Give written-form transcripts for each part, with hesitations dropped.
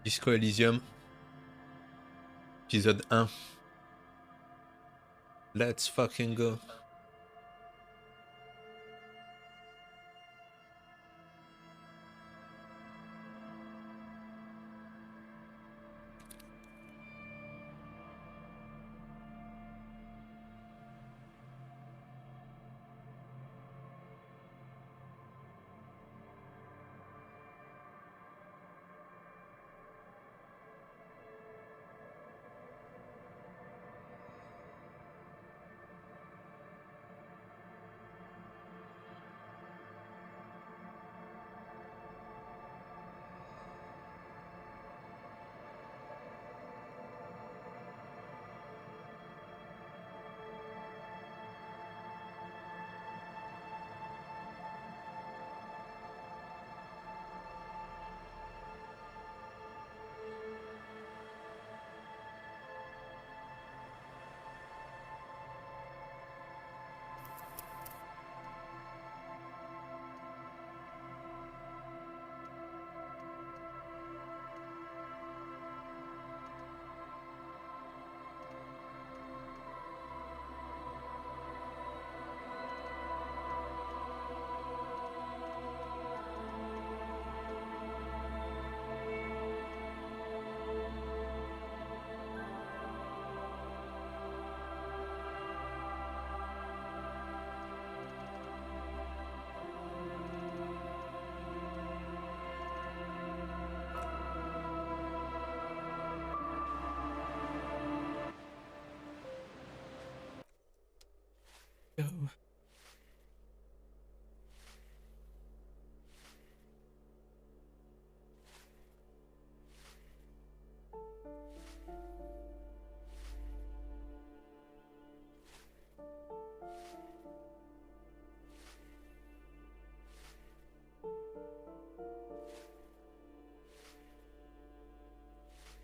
Disco Elysium, épisode 1. Let's fucking go. Go.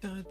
God.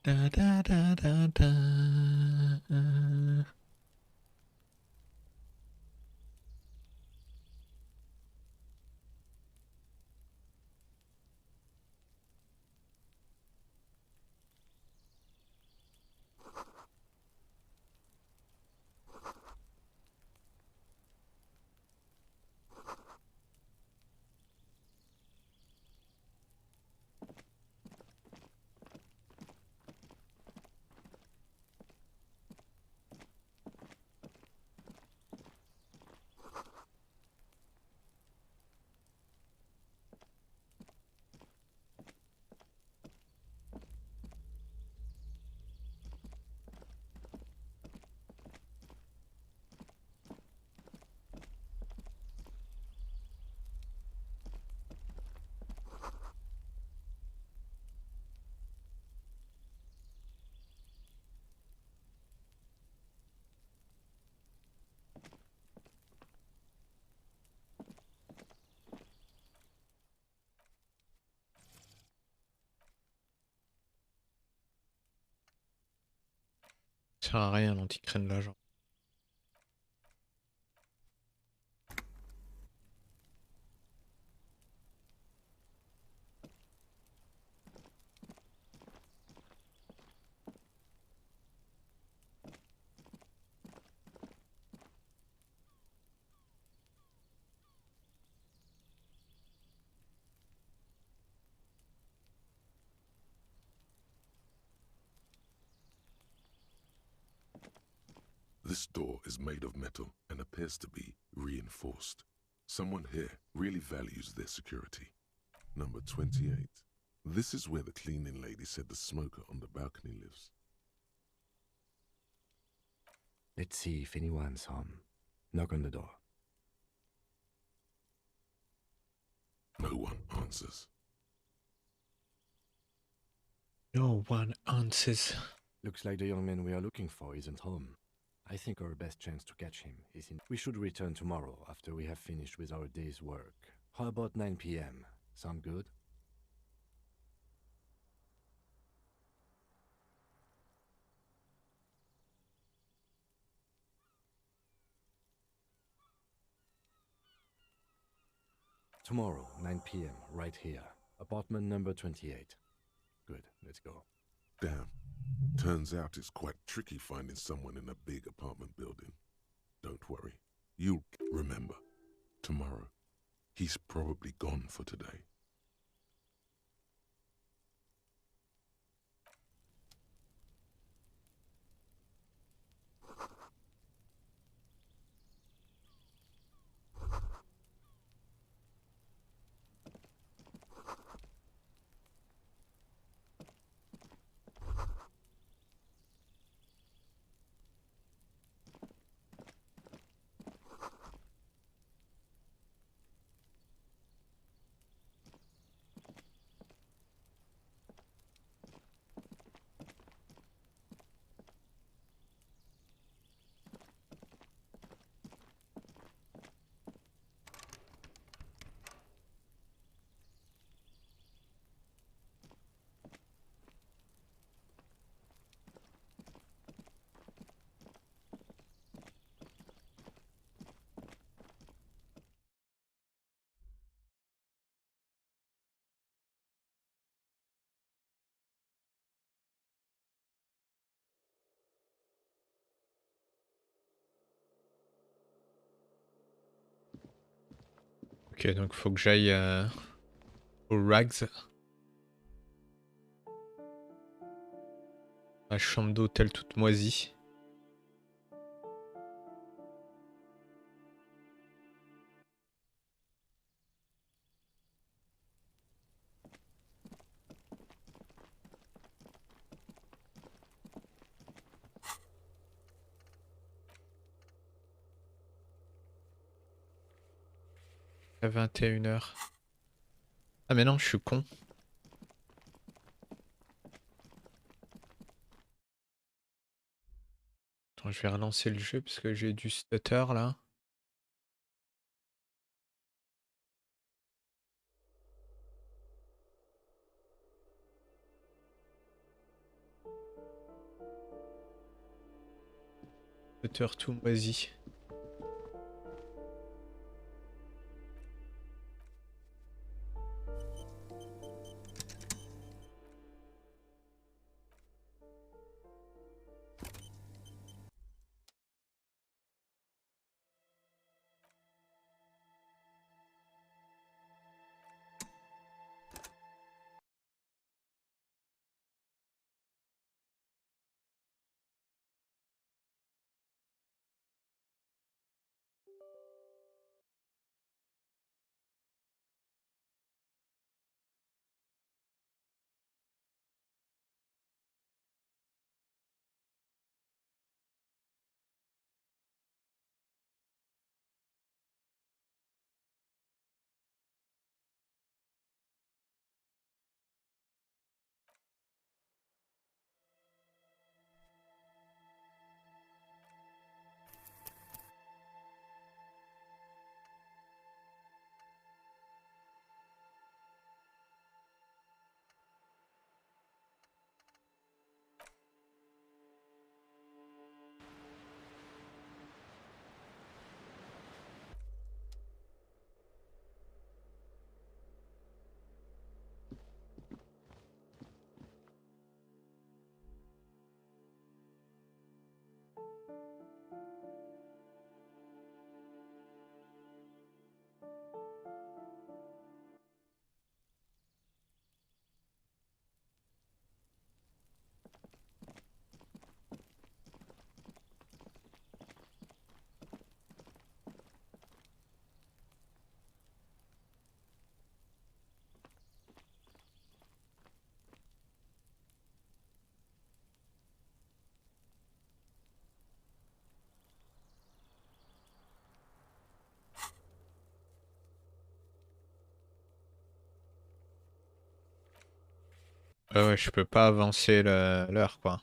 Da, da, da, da, da. Ça sert à rien l'anti-crâne là, genre. This door is made of metal and appears to be reinforced. Someone here really values their security. Number 28. This is where the cleaning lady said the smoker on the balcony lives. Let's see if anyone's home. Knock on the door. No one answers. No one answers. Looks like the young man we are looking for isn't home. I think our best chance to catch him is in... We should return tomorrow after we have finished with our day's work. How about 9 p.m.? Sound good? Tomorrow, 9 p.m., right here. Apartment number 28. Good, let's go. Damn. Turns out it's quite tricky finding someone in a big apartment building. Don't worry. You'll remember. Tomorrow. He's probably gone for today. Ok, donc faut que j'aille au Rags. La chambre d'hôtel toute moisie. À 21h. Ah mais non, je suis con. Attends, je vais relancer le jeu parce que j'ai du stutter là. Cutter tout moisi. Ouais, je peux pas avancer l'heure, quoi.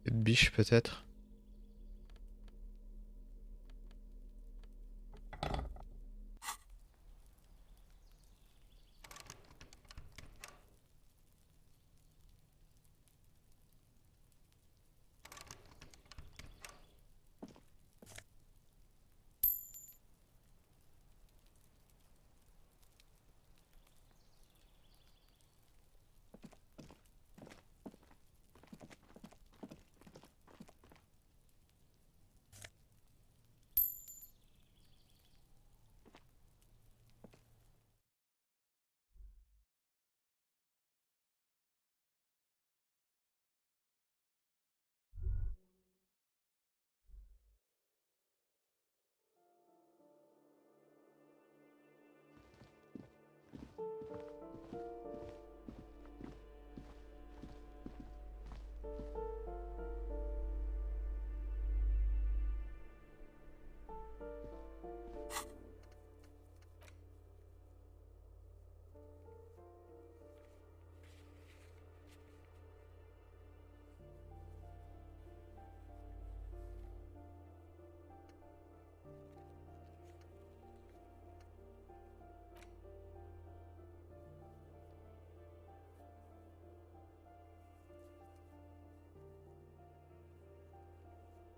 Cette biche, peut-être.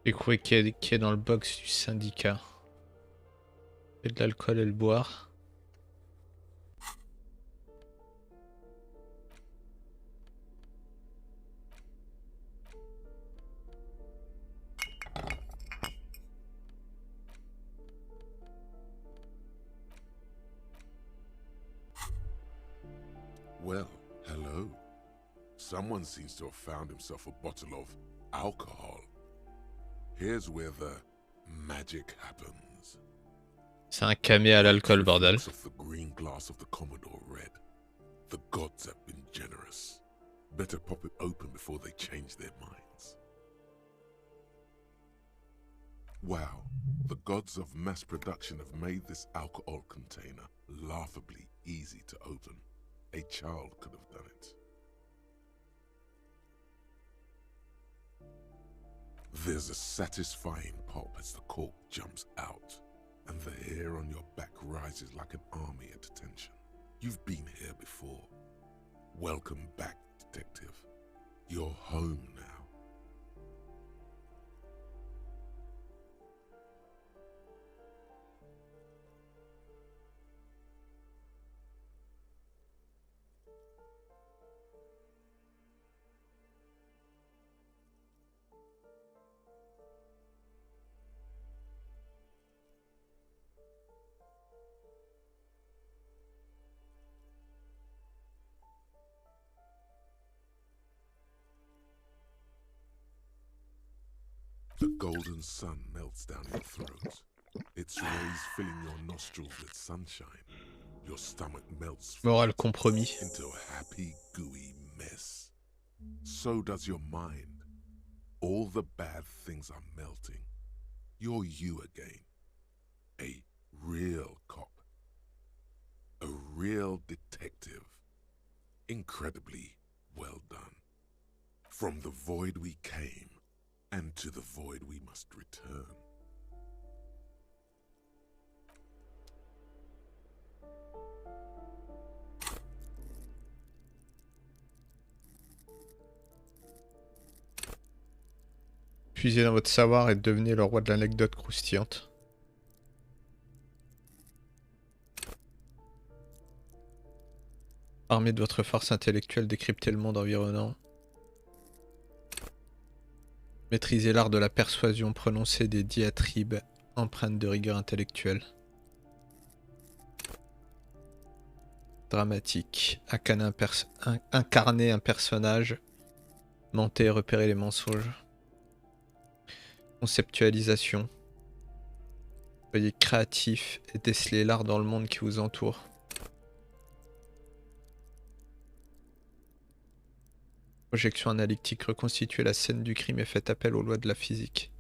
Découvrez qui est dans le box du syndicat. Et de l'alcool et le boire. Well, hello. Someone seems to have found himself a bottle of alcohol. Here's where the magic happens. C'est un camé à l'alcool, bordel. Of the green glass of the Commodore red. The gods have been generous. Better pop it open before they change their minds. Wow, the gods of mass production have made this alcohol container laughably easy to open. A child could have done it. There's a satisfying pop as the cork jumps out, and the hair on your back rises like an army at attention. You've been here before. Welcome back, detective. You're home now. The golden sun melts down your throat. Its rays filling your nostrils with sunshine. Your stomach melts Moral compromis. into a happy, gooey mess. So does your mind. All the bad things are melting. You're you again. A real cop. A real detective. Incredibly well done. From the void we came, and to the void we must return. Puisez dans votre savoir et devenez le roi de l'anecdote croustillante. Armé de votre force intellectuelle, décryptez le monde environnant. Maîtrisez l'art de la persuasion, prononcez des diatribes empreintes de rigueur intellectuelle. Dramatique. Incarner un personnage. Mentez et repérez les mensonges. Conceptualisation. Soyez créatif et décelez l'art dans le monde qui vous entoure. Projection analytique, reconstituez la scène du crime et faites appel aux lois de la physique.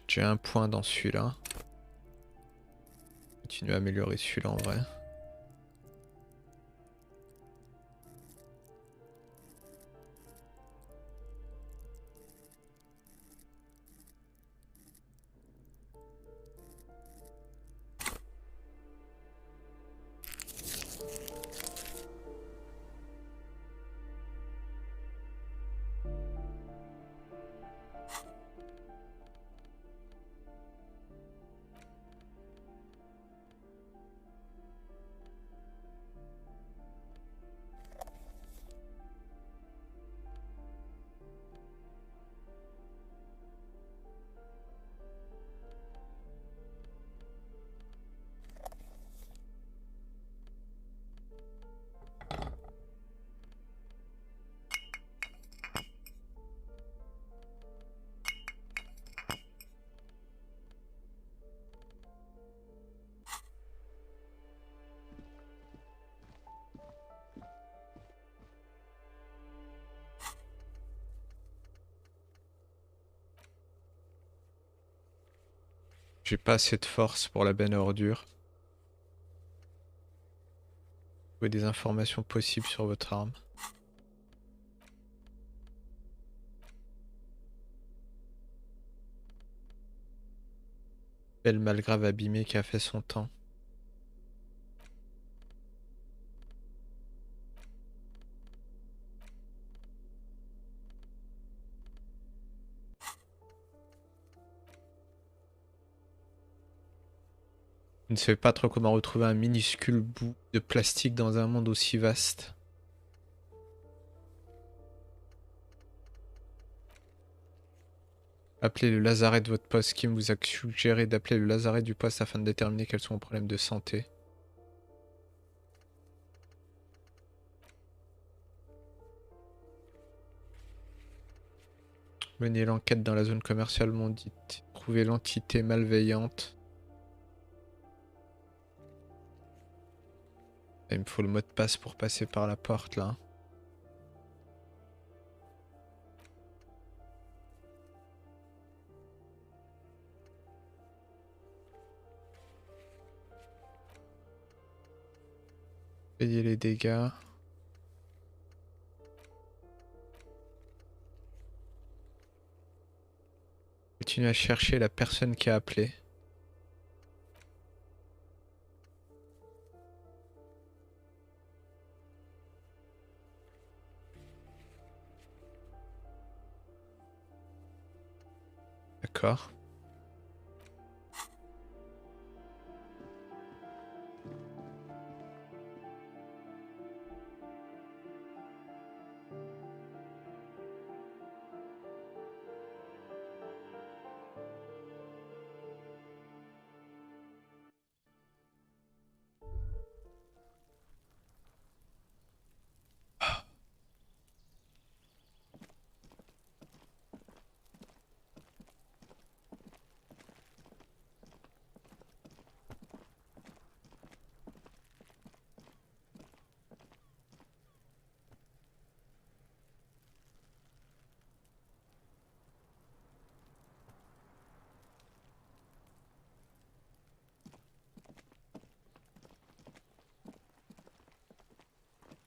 J'ai un point dans celui-là. Continuer à améliorer celui-là en vrai. J'ai pas assez de force pour la benne à ordures. Trouvez des informations possibles sur votre arme. Belle malgrave abîmée qui a fait son temps. Je ne sais pas trop comment retrouver un minuscule bout de plastique dans un monde aussi vaste. Appelez le lazaret de votre poste. Kim vous a suggéré d'appeler le lazaret du poste afin de déterminer quels sont vos problèmes de santé. Menez l'enquête dans la zone commerciale maudite. Trouvez l'entité malveillante. Il me faut le mot de passe pour passer par la porte là. Payez les dégâts. Continuez à chercher la personne qui a appelé. D'accord.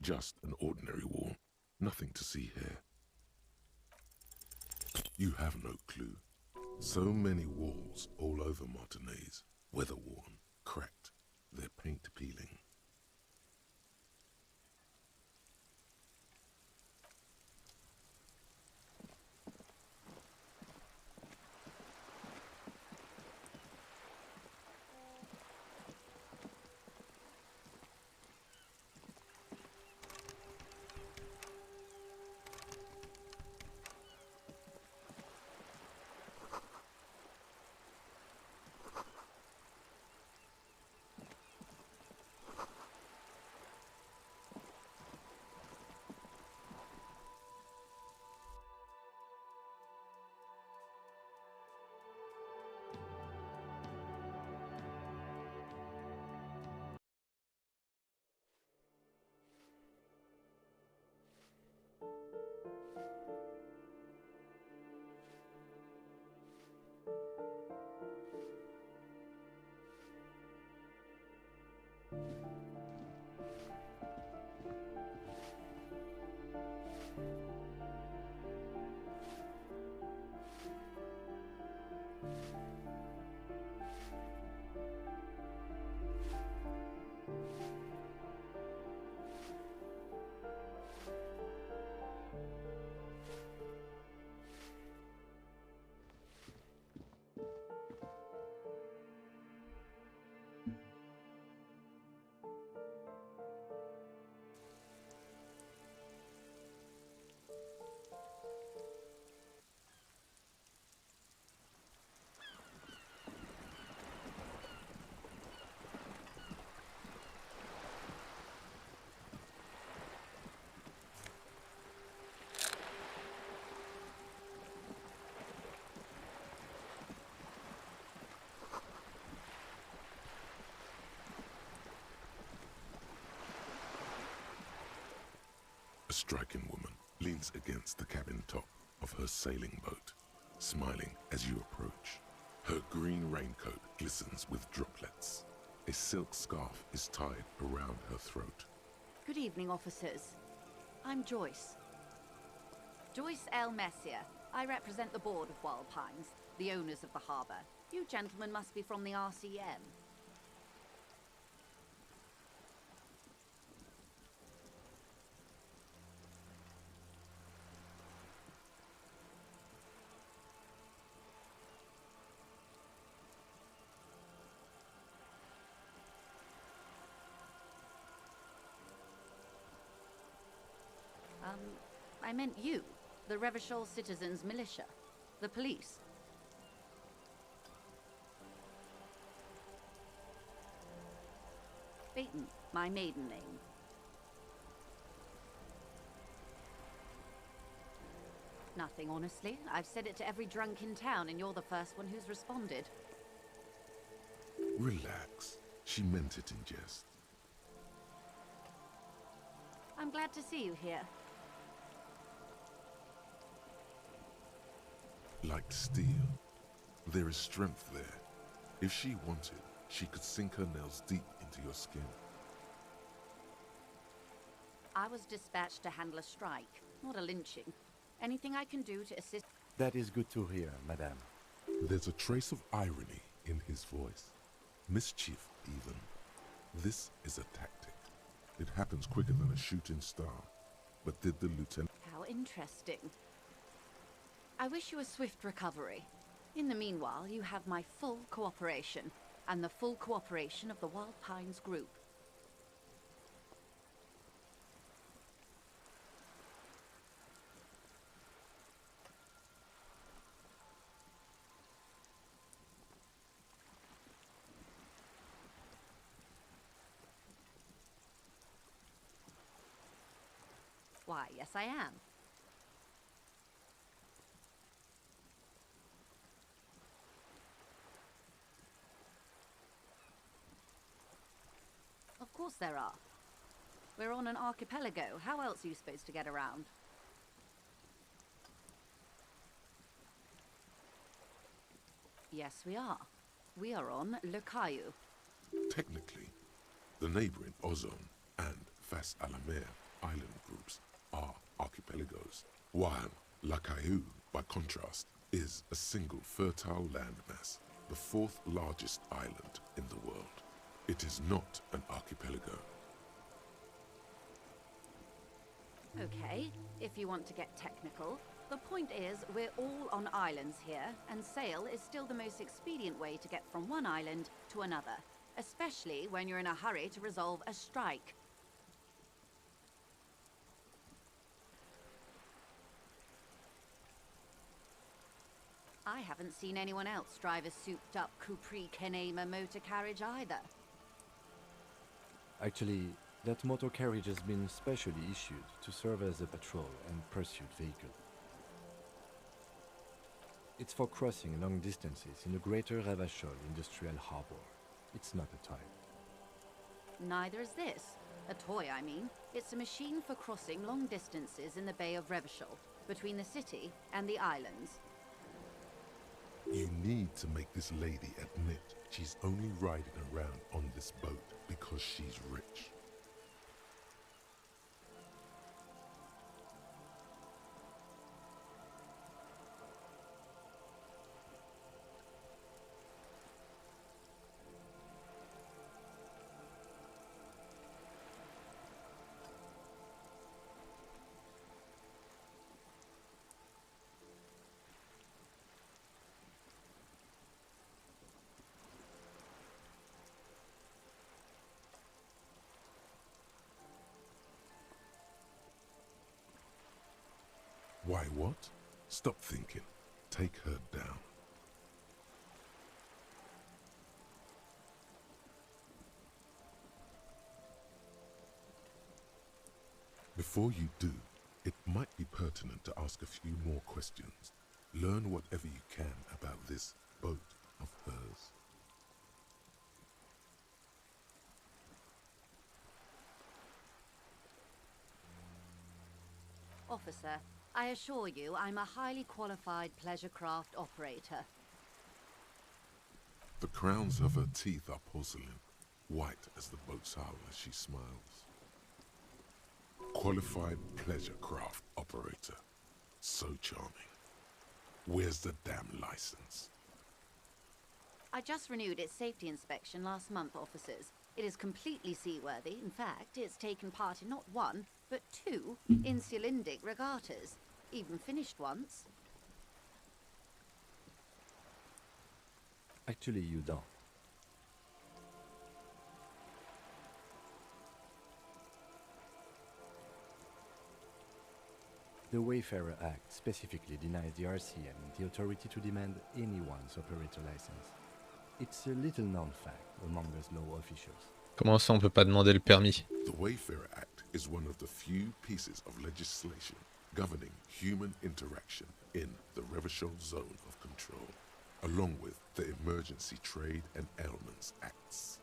Just an ordinary wall. Nothing to see here. You have no clue. So many walls all over Martinaise, weather-worn, cracked, their paint peeling. A striking woman leans against the cabin top of her sailing boat, smiling as you approach. Her green raincoat glistens with droplets. A silk scarf is tied around her throat. Good evening, officers. I'm Joyce. Joyce L. Messier. I represent the board of Wild Pines, the owners of the harbour. You gentlemen must be from the RCM. I meant you, the Revachol citizens' militia, the police. Peyton, my maiden name. Nothing, honestly. I've said it to every drunk in town, and you're the first one who's responded. Relax. She meant it in jest. I'm glad to see you here. Like steel. There is strength there. If she wanted, she could sink her nails deep into your skin. I was dispatched to handle a strike, not a lynching. Anything I can do to assist... That is good to hear, madame. There's a trace of irony in his voice. Mischief, even. This is a tactic. It happens quicker than a shooting star. But did the lieutenant... How interesting. I wish you a swift recovery. In the meanwhile, you have my full cooperation, and the full cooperation of the Wild Pines group. Why, yes I am. Of course there are. We're on an archipelago. How else are you supposed to get around? Yes, we are. We are on Le Caillou. Technically, the neighboring Ozone and Fas Alamer island groups are archipelagos, while La Caillou, by contrast, is a single fertile landmass, the fourth largest island in the world. It is not an archipelago. Okay, if you want to get technical, the point is we're all on islands here, and sail is still the most expedient way to get from one island to another, especially when you're in a hurry to resolve a strike. I haven't seen anyone else drive a souped-up Capri Kenema motor carriage either. Actually, that motor carriage has been specially issued to serve as a patrol and pursuit vehicle. It's for crossing long distances in the greater Revachol industrial harbor. It's not a toy. Neither is this. A toy, I mean. It's a machine for crossing long distances in the Bay of Revachol, between the city and the islands. You need to make this lady admit she's only riding around on this boat because she's rich. Why what? Stop thinking. Take her down. Before you do, it might be pertinent to ask a few more questions. Learn whatever you can about this boat of hers. Officer, I assure you I'm a highly qualified pleasure craft operator. The crowns of her teeth are porcelain, white as the boat's hull as she smiles. Qualified pleasure craft operator. So charming. Where's the damn license? I just renewed its safety inspection last month, officers. It is completely seaworthy. In fact, it's taken part in not one, but two insulindic regattas. Even finished once. Actually, you don't. The Wayfarer Act specifically denies the RCM the authority to demand anyone's operator license. It's a little known fact among us law officials. Comment ça on peut pas demander le permis? The Wayfarer Act is one of the few pieces of legislation governing human interaction in the Revachol zone of control, along with the Emergency Trade and Ailments Acts.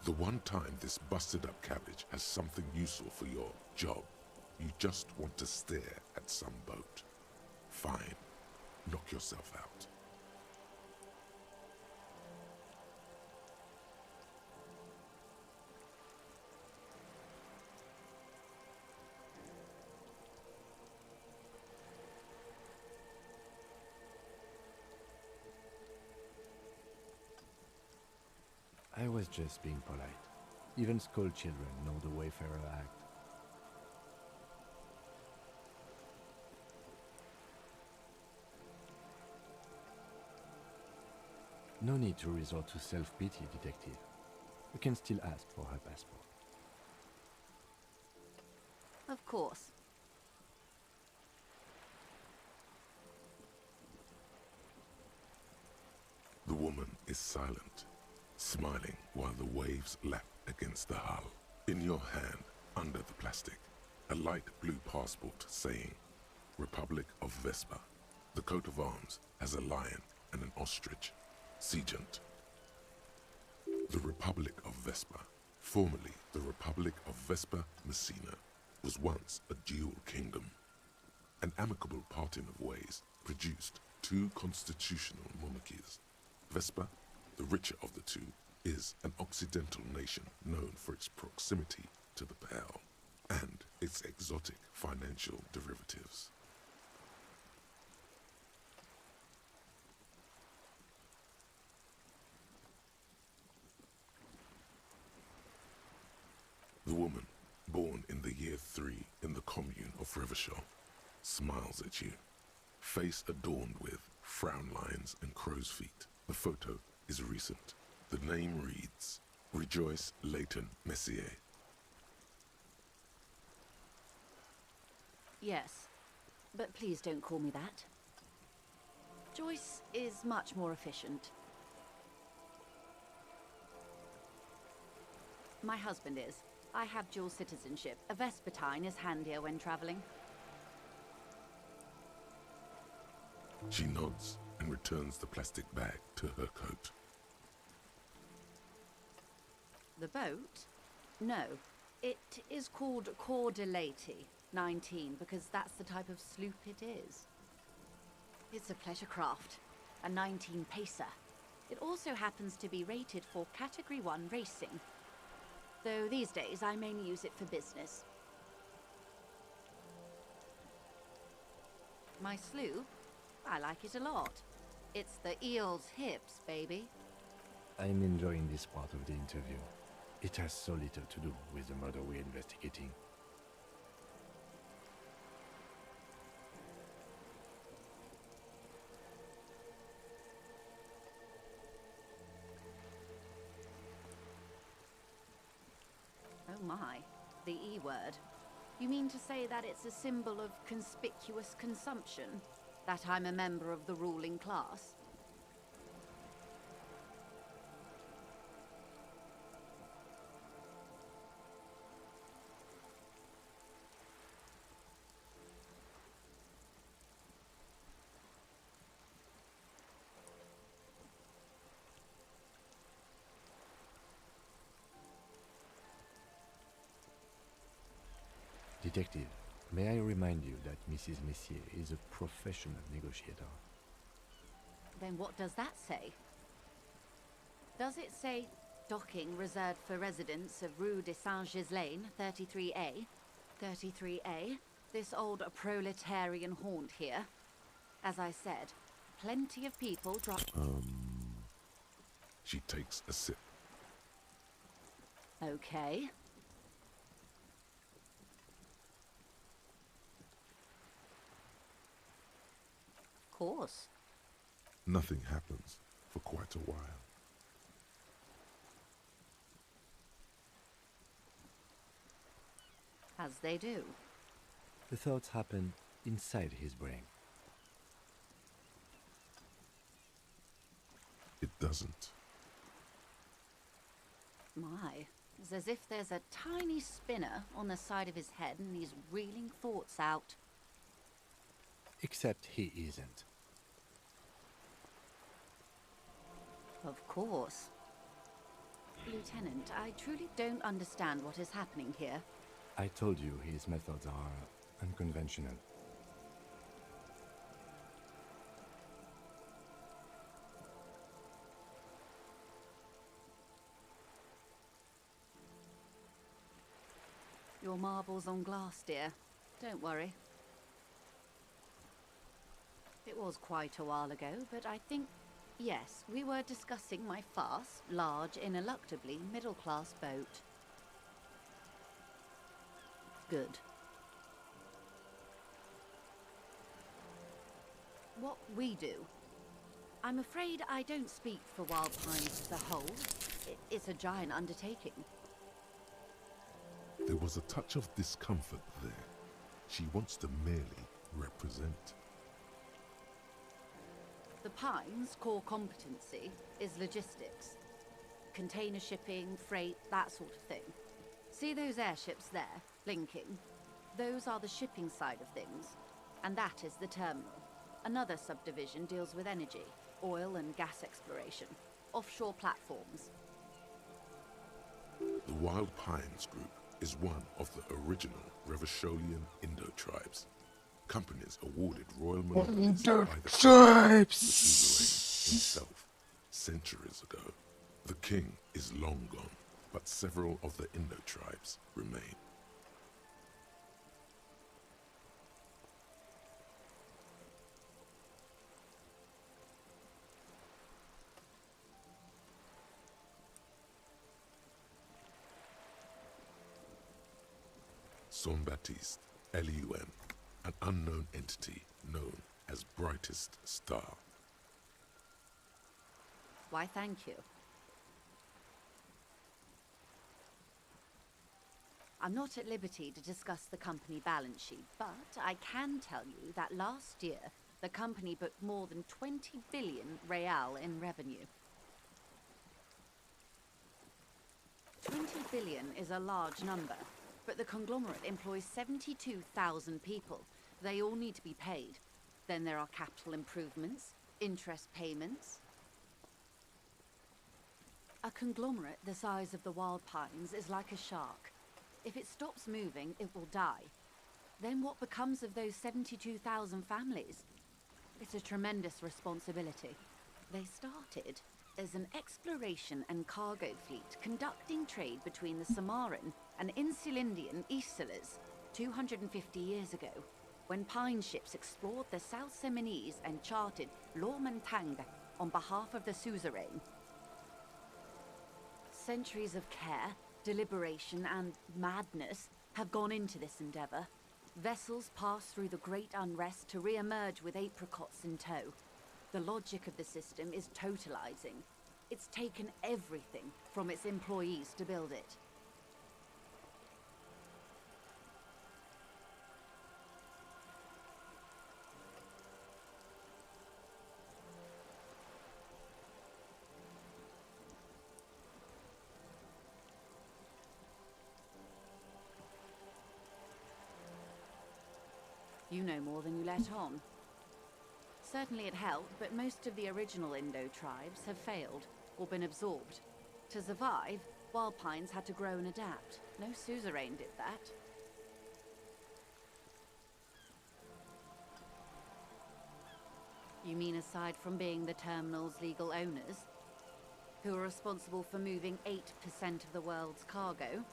The one time this busted up cabbage has something useful for your job, you just want to stare at some boat. Fine, knock yourself out. I was just being polite. Even school children know the Wayfarer Act. No need to resort to self-pity, detective. You can still ask for her passport. Of course. The woman is silent, smiling while the waves lap against the hull. In your hand, under the plastic, a light blue passport saying, Republic of Vespa. The coat of arms has a lion and an ostrich. Seagent. The Republic of Vespa, formerly the Republic of Vespa Messina, was once a dual kingdom. An amicable parting of ways produced two constitutional monarchies. Vespa, the richer of the two, is an occidental nation known for its proximity to the Pearl and its exotic financial derivatives. The woman, born in the year 3 in the commune of Revachol, smiles at you, face adorned with frown lines and crow's feet. The photo is recent. The name reads, Rejoice Leighton Messier. Yes, but please don't call me that. Joyce is much more efficient. My husband is. I have dual citizenship. A Vespertine is handier when traveling. She nods and returns the plastic bag to her coat. The boat? No. It is called Cordelati 19 because that's the type of sloop it is. It's a pleasure craft, a 19 pacer. It also happens to be rated for Category 1 racing. Though these days I mainly use it for business. My sloop? I like it a lot. It's the eel's hips, baby. I'm enjoying this part of the interview. It has so little to do with the murder we're investigating. Oh my, the E word. You mean to say that it's a symbol of conspicuous consumption? That I'm a member of the ruling class? Detective, may I remind you that Mrs. Messier is a professional negotiator. Then what does that say? Does it say docking reserved for residents of Rue de Saint-Ghislain, 33A? 33A? This old proletarian haunt here. As I said, plenty of people drop. She takes a sip. Okay. Of course. Nothing happens for quite a while. As they do. The thoughts happen inside his brain. It doesn't. My, it's as if there's a tiny spinner on the side of his head and he's reeling thoughts out. Except he isn't. Of course. Lieutenant, I truly don't understand what is happening here. I told you his methods are unconventional. Your marbles on glass, dear. Don't worry. It was quite a while ago, but I think, yes, we were discussing my fast, large, ineluctably middle-class boat. Good. What we do. I'm afraid I don't speak for Wild Pines as a whole. It's a giant undertaking. There was a touch of discomfort there. She wants to merely represent. The Pines' core competency is logistics. Container shipping, freight, that sort of thing. See those airships there, blinking? Those are the shipping side of things. And that is the terminal. Another subdivision deals with energy, oil and gas exploration, offshore platforms. The Wild Pines Group is one of the original Revacholian Indo-tribes. Companies awarded royal monopolies by the suzerain himself centuries ago. The king is long gone, but several of the Indo-tribes remain. Jean-Baptiste, Elysium, an unknown entity known as Brightest Star. Why, thank you. I'm not at liberty to discuss the company balance sheet, but I can tell you that last year, the company booked more than 20 billion real in revenue. 20 billion is a large number, but the conglomerate employs 72,000 people. They all need to be paid. Then there are capital improvements, interest payments. A conglomerate the size of the Wild Pines is like a shark. If it stops moving, it will die. Then what becomes of those 72,000 families? It's a tremendous responsibility. They started as an exploration and cargo fleet conducting trade between the Samaran and Insulindian Isolas 250 years ago, when pine ships explored the South Seminese and charted Lomantanga on behalf of the suzerain. Centuries of care, deliberation, and madness have gone into this endeavor. Vessels pass through the great unrest to re-emerge with apricots in tow. The logic of the system is totalizing. It's taken everything from its employees to build it. You know more than you let on. Certainly it helped, but most of the original Indo tribes have failed, or been absorbed. To survive, Wild Pines had to grow and adapt. No suzerain did that. You mean aside from being the terminal's legal owners, who are responsible for moving 8% of the world's cargo?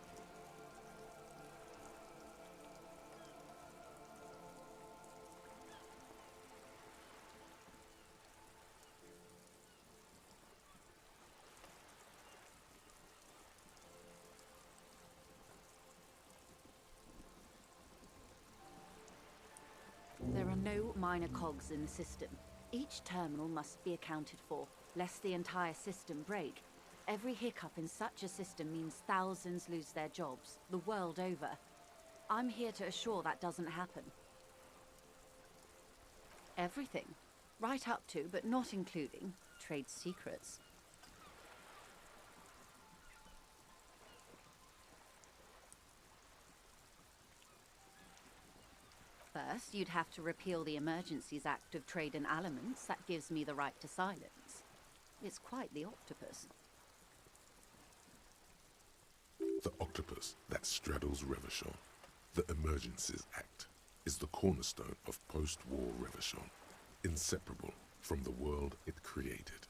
minor cogs in the system. Each terminal must be accounted for, lest the entire system break. Every hiccup in such a system means thousands lose their jobs, the world over. I'm here to assure that doesn't happen. Everything. Right up to, but not including, trade secrets. First, you'd have to repeal the Emergencies Act of Trade in Aliments that gives me the right to silence. It's quite the octopus. The octopus that straddles Revachol, the Emergencies Act, is the cornerstone of post-war Revachol, inseparable from the world it created.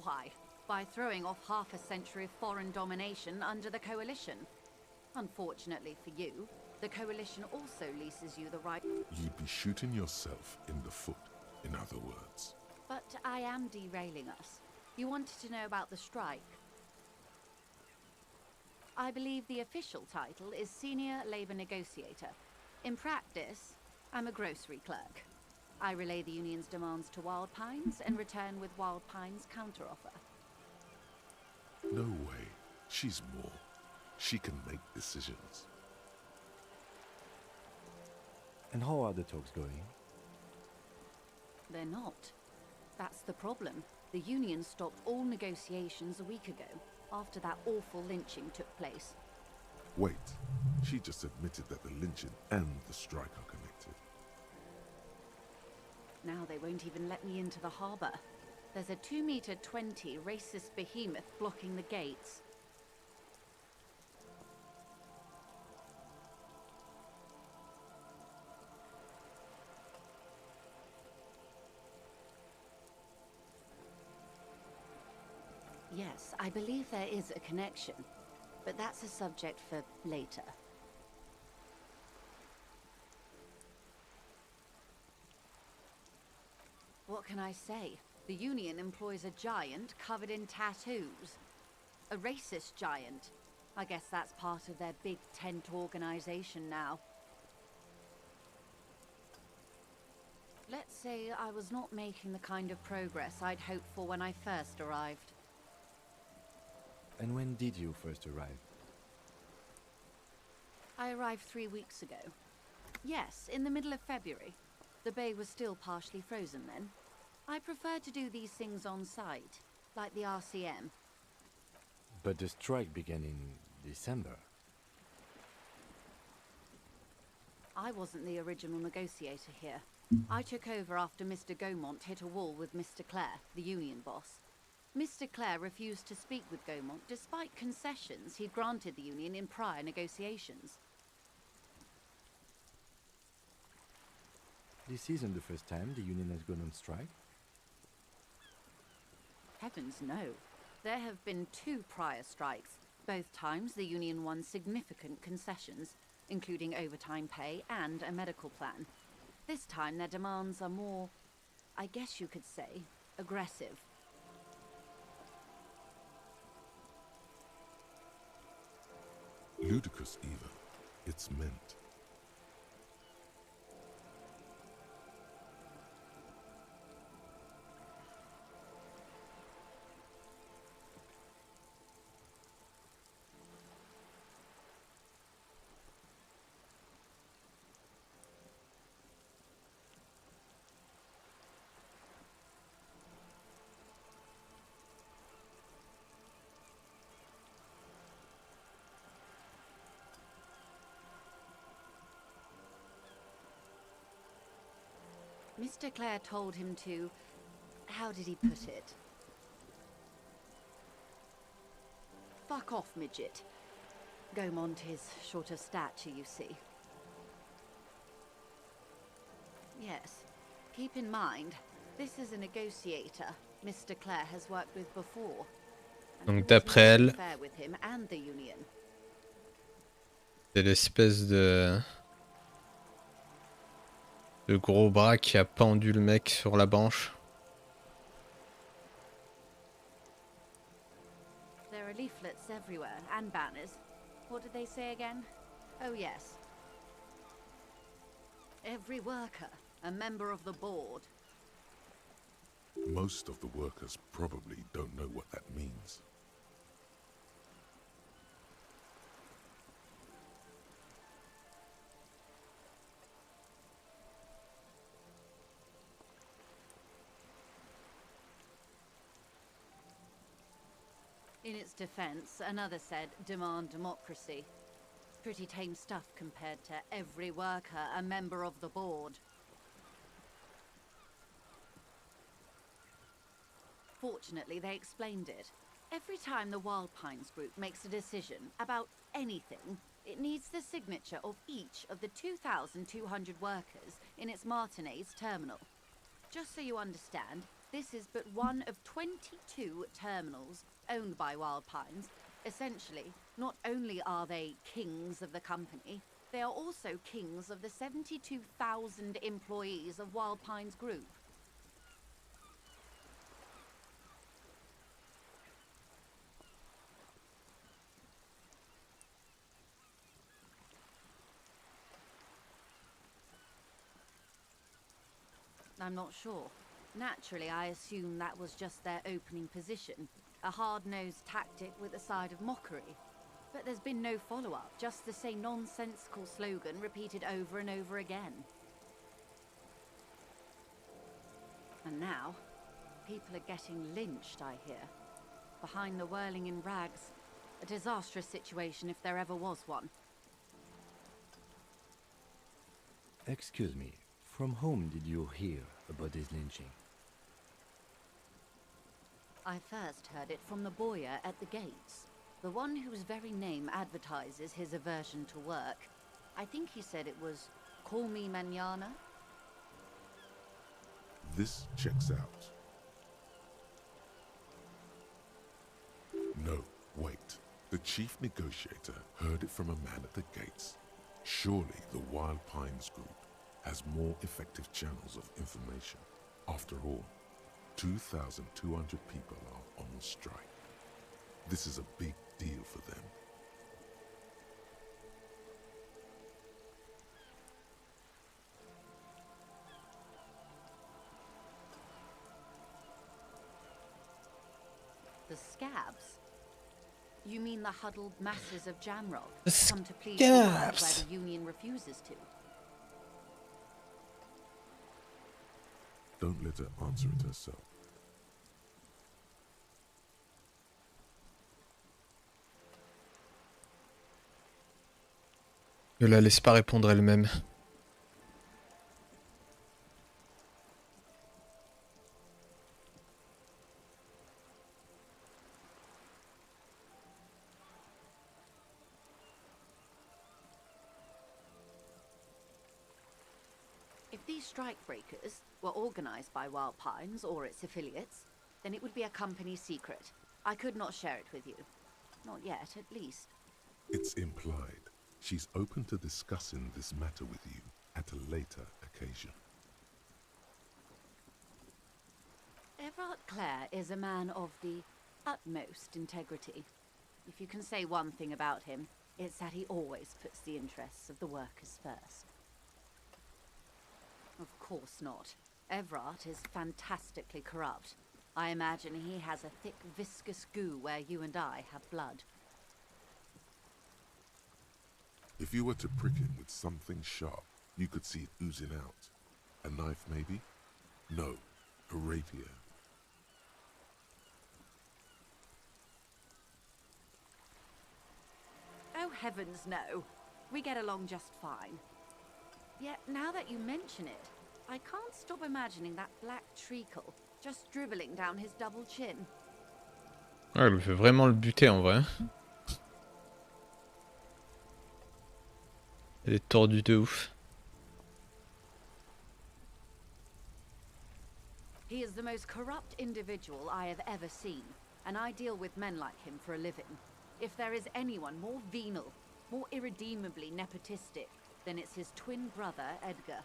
Why? By throwing off half a century of foreign domination under the Coalition. Unfortunately for you, the Coalition also leases you the right... You'd be shooting yourself in the foot, in other words. But I am derailing us. You wanted to know about the strike. I believe the official title is Senior Labour Negotiator. In practice, I'm a grocery clerk. I relay the union's demands to Wild Pines and return with Wild Pines' counteroffer. No way. She's more. She can make decisions. And how are the talks going? They're not. That's the problem. The union stopped all negotiations a week ago, after that awful lynching took place. Wait. She just admitted that the lynching and the strike are connected. Now they won't even let me into the harbour. There's a 2-meter 20 racist behemoth blocking the gates. Yes, I believe there is a connection, but that's a subject for later. What can I say? The union employs a giant covered in tattoos. A racist giant. I guess that's part of their big tent organization now. Let's say I was not making the kind of progress I'd hoped for when I first arrived. And when did you first arrive? I arrived 3 weeks ago. Yes, in the middle of February. The bay was still partially frozen then. I prefer to do these things on site, like the RCM. But the strike began in December. I wasn't the original negotiator here. I took over after Mr. Gaumont hit a wall with Mr. Clare, the union boss. Mr. Clare refused to speak with Gaumont despite concessions he'd granted the union in prior negotiations. This isn't the first time the union has gone on strike. Heavens no. There have been 2 prior strikes. Both times the union won significant concessions, including overtime pay and a medical plan. This time their demands are more, I guess you could say, aggressive. Ludicrous even. It's meant. Mr. Clare told him to... how did he put it? Fuck off, midget. Gaumont is short of stature, you see. Yes. Keep in mind, this is a negotiator Mr. Clare has worked with before. Donc d'après elle, Fair with him and the union. c'est l'espèce de gros bras qui a pendu le mec sur la branche. There are leaflets everywhere and banners. What did they say again? Oh yes. Every worker, a member of the board. Most of the workers probably don't know what that means. In its defense, another said, demand democracy. Pretty tame stuff compared to every worker, a member of the board. Fortunately, they explained it. Every time the Wild Pines group makes a decision about anything, it needs the signature of each of the 2,200 workers in its Martinez terminal. Just so you understand, this is but one of 22 terminals owned by Wild Pines. Essentially, not only are they kings of the company, they are also kings of the 72,000 employees of Wild Pines Group. I'm not sure. Naturally, I assume that was just their opening position. A hard-nosed tactic with a side of mockery. But there's been no follow-up, just the same nonsensical slogan repeated over and over again. And now, people are getting lynched, I hear. Behind the whirling in rags. A disastrous situation if there ever was one. Excuse me, from whom did you hear about this lynching? I first heard it from the bowyer at the gates. The one whose very name advertises his aversion to work. I think he said it was, "Call me mañana." This checks out. No, wait. The chief negotiator heard it from a man at the gates. Surely the Wild Pines Group has more effective channels of information. After all, 2,200 people are on strike. This is a big deal for them. The scabs? You mean the huddled masses of Jamrock The come to plead for work where scabs. the union refuses to? Don't let her answer it herself. Ne la laisse pas répondre elle-même. If these strikebreakers were organized by Wild Pines or its affiliates, then it would be a company secret. I could not share it with you. Not yet, at least. It's implied. She's open to discussing this matter with you at a later occasion. Everard Clare is a man of the utmost integrity. If you can say one thing about him, it's that he always puts the interests of the workers first. Of course not. Everard is fantastically corrupt. I imagine he has a thick, viscous goo where you and I have blood. If you were to prick him with something sharp, you could see it oozing out. A knife, maybe? No, a rapier. Oh heavens, no. We get along just fine. Yet, now that you mention it, I can't stop imagining that black treacle just dribbling down his double chin. Ouais, elle veut vraiment le buter en vrai. Elle est tordue de ouf. He is the most corrupt individual I have ever seen, and I deal with men like him for a living. If there is anyone more venal, more irredeemably nepotistic, then it's his twin brother, Edgar.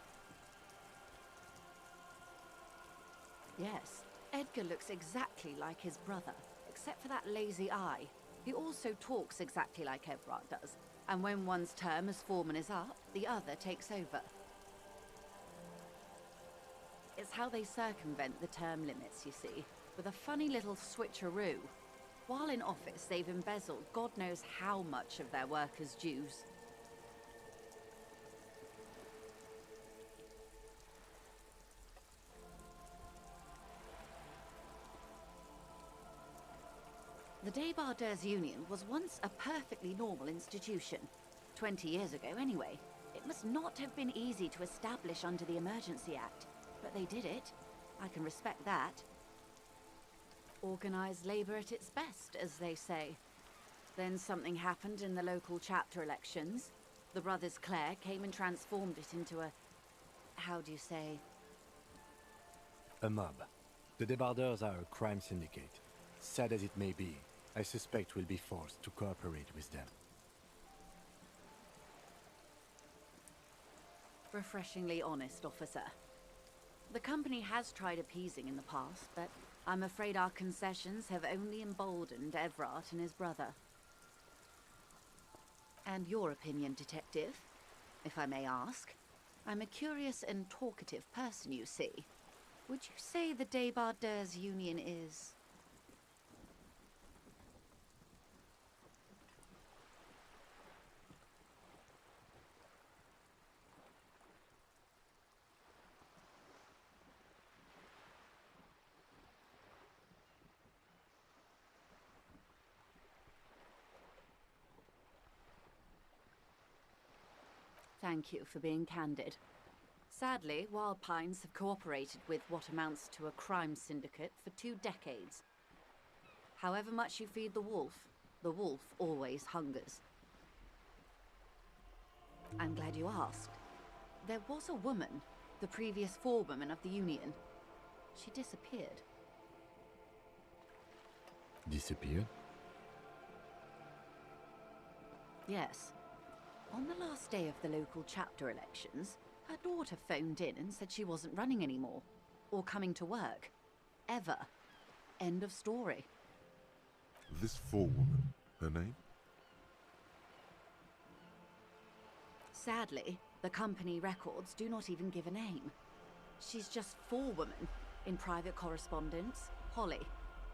Yes, Edgar looks exactly like his brother, except for that lazy eye. He also talks exactly like Everard does, and when one's term as foreman is up, the other takes over. It's how they circumvent the term limits, you see, with a funny little switcheroo. While in office, they've embezzled God knows how much of their workers' dues. The Débardeurs Union was once a perfectly normal institution. 20 years ago, anyway. It must not have been easy to establish under the Emergency Act, but they did it. I can respect that. Organised labour at its best, as they say. Then something happened in the local chapter elections. The brothers Clare came and transformed it into a... how do you say? A mob. The Débardeurs are a crime syndicate. Sad as it may be, I suspect we'll be forced to cooperate with them. Refreshingly honest, officer. The company has tried appeasing in the past, but I'm afraid our concessions have only emboldened Everard and his brother. And your opinion, Detective, if I may ask? I'm a curious and talkative person, you see. Would you say the Débardeurs Union is... Thank you for being candid. Sadly, Wild Pines have cooperated with what amounts to a crime syndicate for 2 decades. However much you feed the wolf always hungers. I'm glad you asked. There was a woman, the previous forewoman of the Union. She disappeared. Disappeared? Yes. On the last day of the local chapter elections, her daughter phoned in and said she wasn't running anymore, or coming to work. Ever. End of story. This forewoman, her name? Sadly, the company records do not even give a name. She's just forewoman in private correspondence, Holly.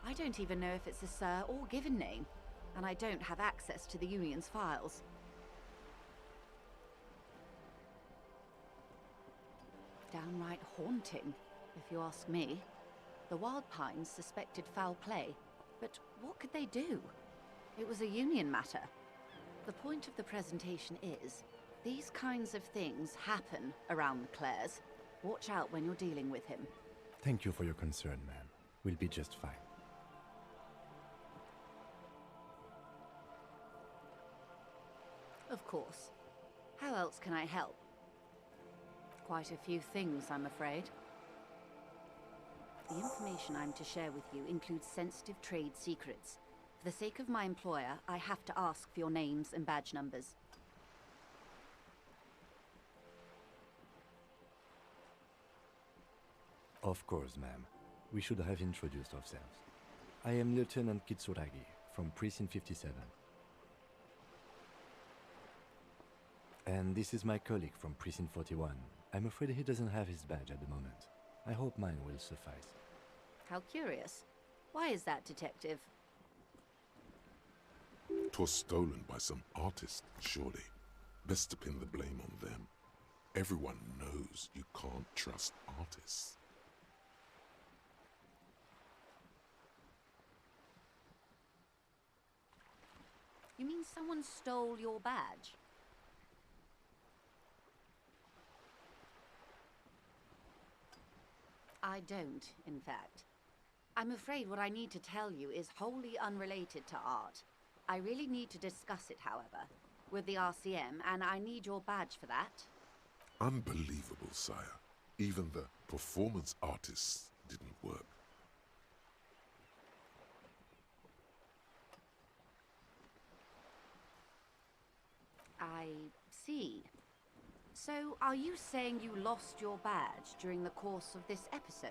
I don't even know if it's a sir or given name, and I don't have access to the Union's files. Downright haunting, if you ask me. The Wild Pines suspected foul play, but what could they do? It was a Union matter. The point of the presentation is, these kinds of things happen around the Clares. Watch out when you're dealing with him. Thank you for your concern, ma'am. We'll be just fine. Of course. How else can I help? Quite a few things, I'm afraid. The information I'm to share with you includes sensitive trade secrets. For the sake of my employer, I have to ask for your names and badge numbers. Of course, ma'am. We should have introduced ourselves. I am Lieutenant Kitsuragi, from Precinct 57. And this is my colleague from Precinct 41. I'm afraid he doesn't have his badge at the moment. I hope mine will suffice. How curious. Why is that, Detective? 'Twas stolen by some artist, surely. Best to pin the blame on them. Everyone knows you can't trust artists. You mean someone stole your badge? I don't, in fact. I'm afraid what I need to tell you is wholly unrelated to art. I really need to discuss it, however, with the RCM, and I need your badge for that. Unbelievable, sire. Even the performance artists didn't work. I see. So, are you saying you lost your badge during the course of this episode?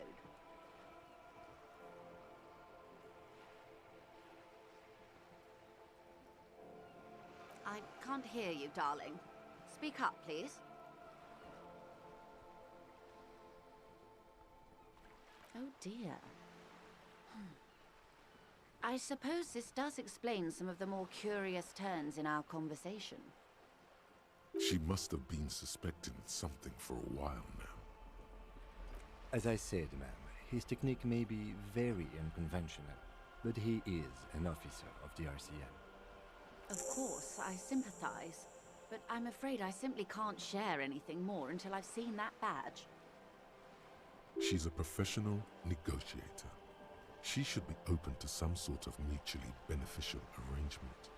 I can't hear you, darling. Speak up, please. Oh dear. I suppose this does explain some of the more curious turns in our conversation. She must have been suspecting something for a while now. As I said, ma'am, his technique may be very unconventional, but he is an officer of the RCM. Of course, I sympathize, but I'm afraid I simply can't share anything more until I've seen that badge. She's a professional negotiator. She should be open to some sort of mutually beneficial arrangement.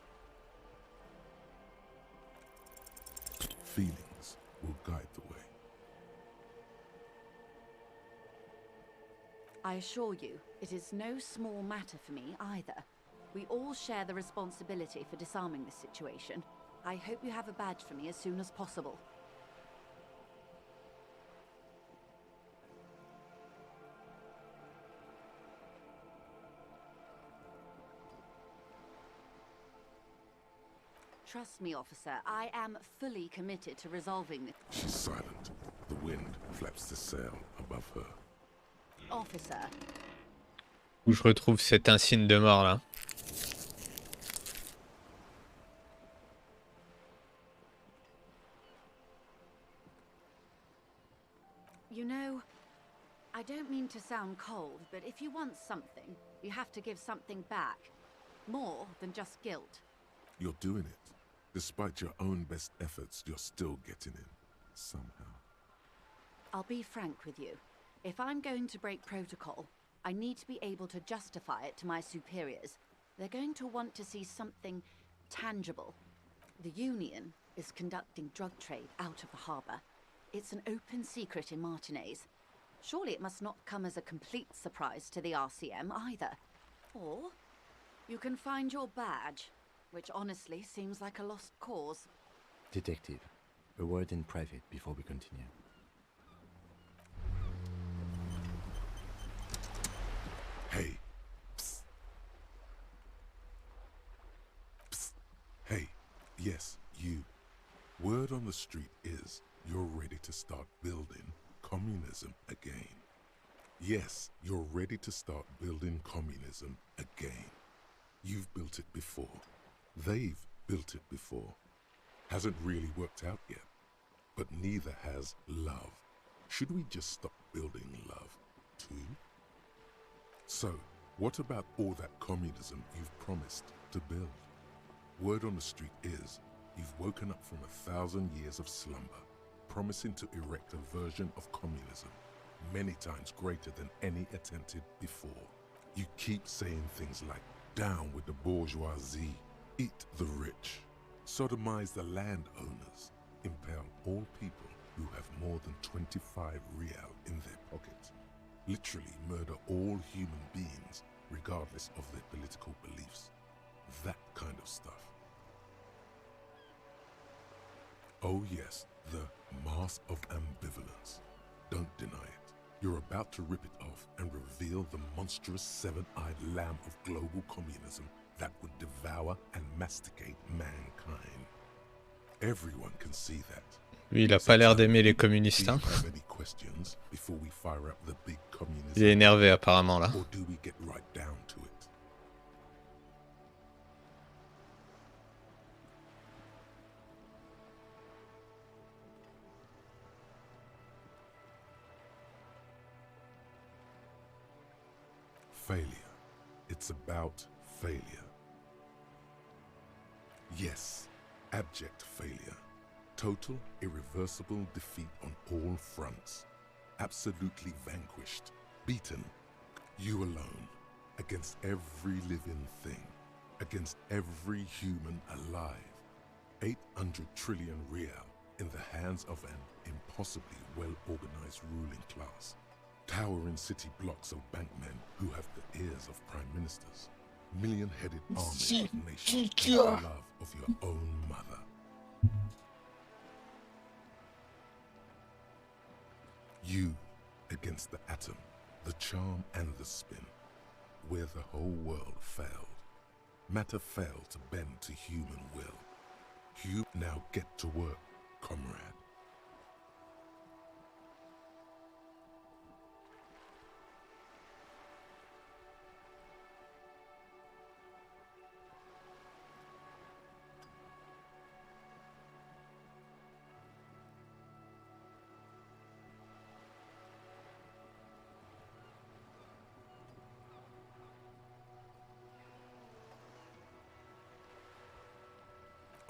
Feelings will guide the way. I assure you, it is no small matter for me either. We all share the responsibility for disarming this situation. I hope you have a badge for me as soon as possible. Trust me, officer, I am fully committed to resolving this. She's silent. The wind flaps the sail above her. Officer, Où je retrouve cet insigne de mort là. you know, I don't mean to sound cold, but if you want something, you have to give something back. More than just guilt. You're doing it. Despite your own best efforts, you're still getting in. Somehow. I'll be frank with you. If I'm going to break protocol, I need to be able to justify it to my superiors. They're going to want to see something tangible. The Union is conducting drug trade out of the harbour. It's an open secret in Martinez. Surely it must not come as a complete surprise to the RCM either. Or you can find your badge, which honestly seems like a lost cause. Detective, a word in private before we continue. Hey. Psst. Psst. Hey. Yes, you. Word on the street is you're ready to start building communism again. Yes, you're ready to start building communism again. You've built it before. They've built it before. Hasn't really worked out yet. But neither has love. Should we just stop building love, too? So, what about all that communism you've promised to build? Word on the street is you've woken up from 1,000 years of slumber, promising to erect a version of communism many times greater than any attempted before. You keep saying things like, down with the bourgeoisie, eat the rich, sodomize the landowners, impale all people who have more than 25 real in their pockets, literally murder all human beings regardless of their political beliefs. That kind of stuff. Oh yes, the mask of ambivalence. Don't deny it. You're about to rip it off and reveal the monstrous seven-eyed lamb of global communism that would devour and masticate mankind. Everyone can see that. Lui, il a pas l'air d'aimer les communistes. Hein. Il est énervé apparemment là. Or do we get right down to it? Failure. It's about failure. Yes, abject failure. Total, irreversible defeat on all fronts. Absolutely vanquished. Beaten. You alone. Against every living thing. Against every human alive. 800 trillion real in the hands of an impossibly well-organized ruling class. Towering city blocks of bankmen who have the ears of prime ministers. Million-headed army of nations and the love of your own mother. You against the atom, the charm and the spin, where the whole world failed. Matter failed to bend to human will. You now get to work, comrade.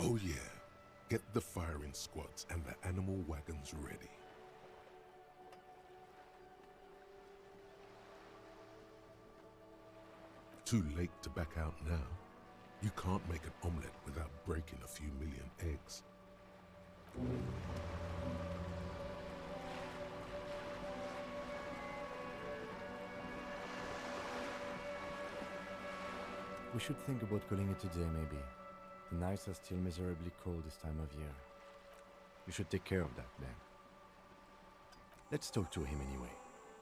Oh yeah, get the firing squads and the animal wagons ready. Too late to back out now. You can't make an omelette without breaking a few million eggs. We should think about calling it a day, maybe. The nights are still miserably cold this time of year. We should take care of that, then. Let's talk to him anyway.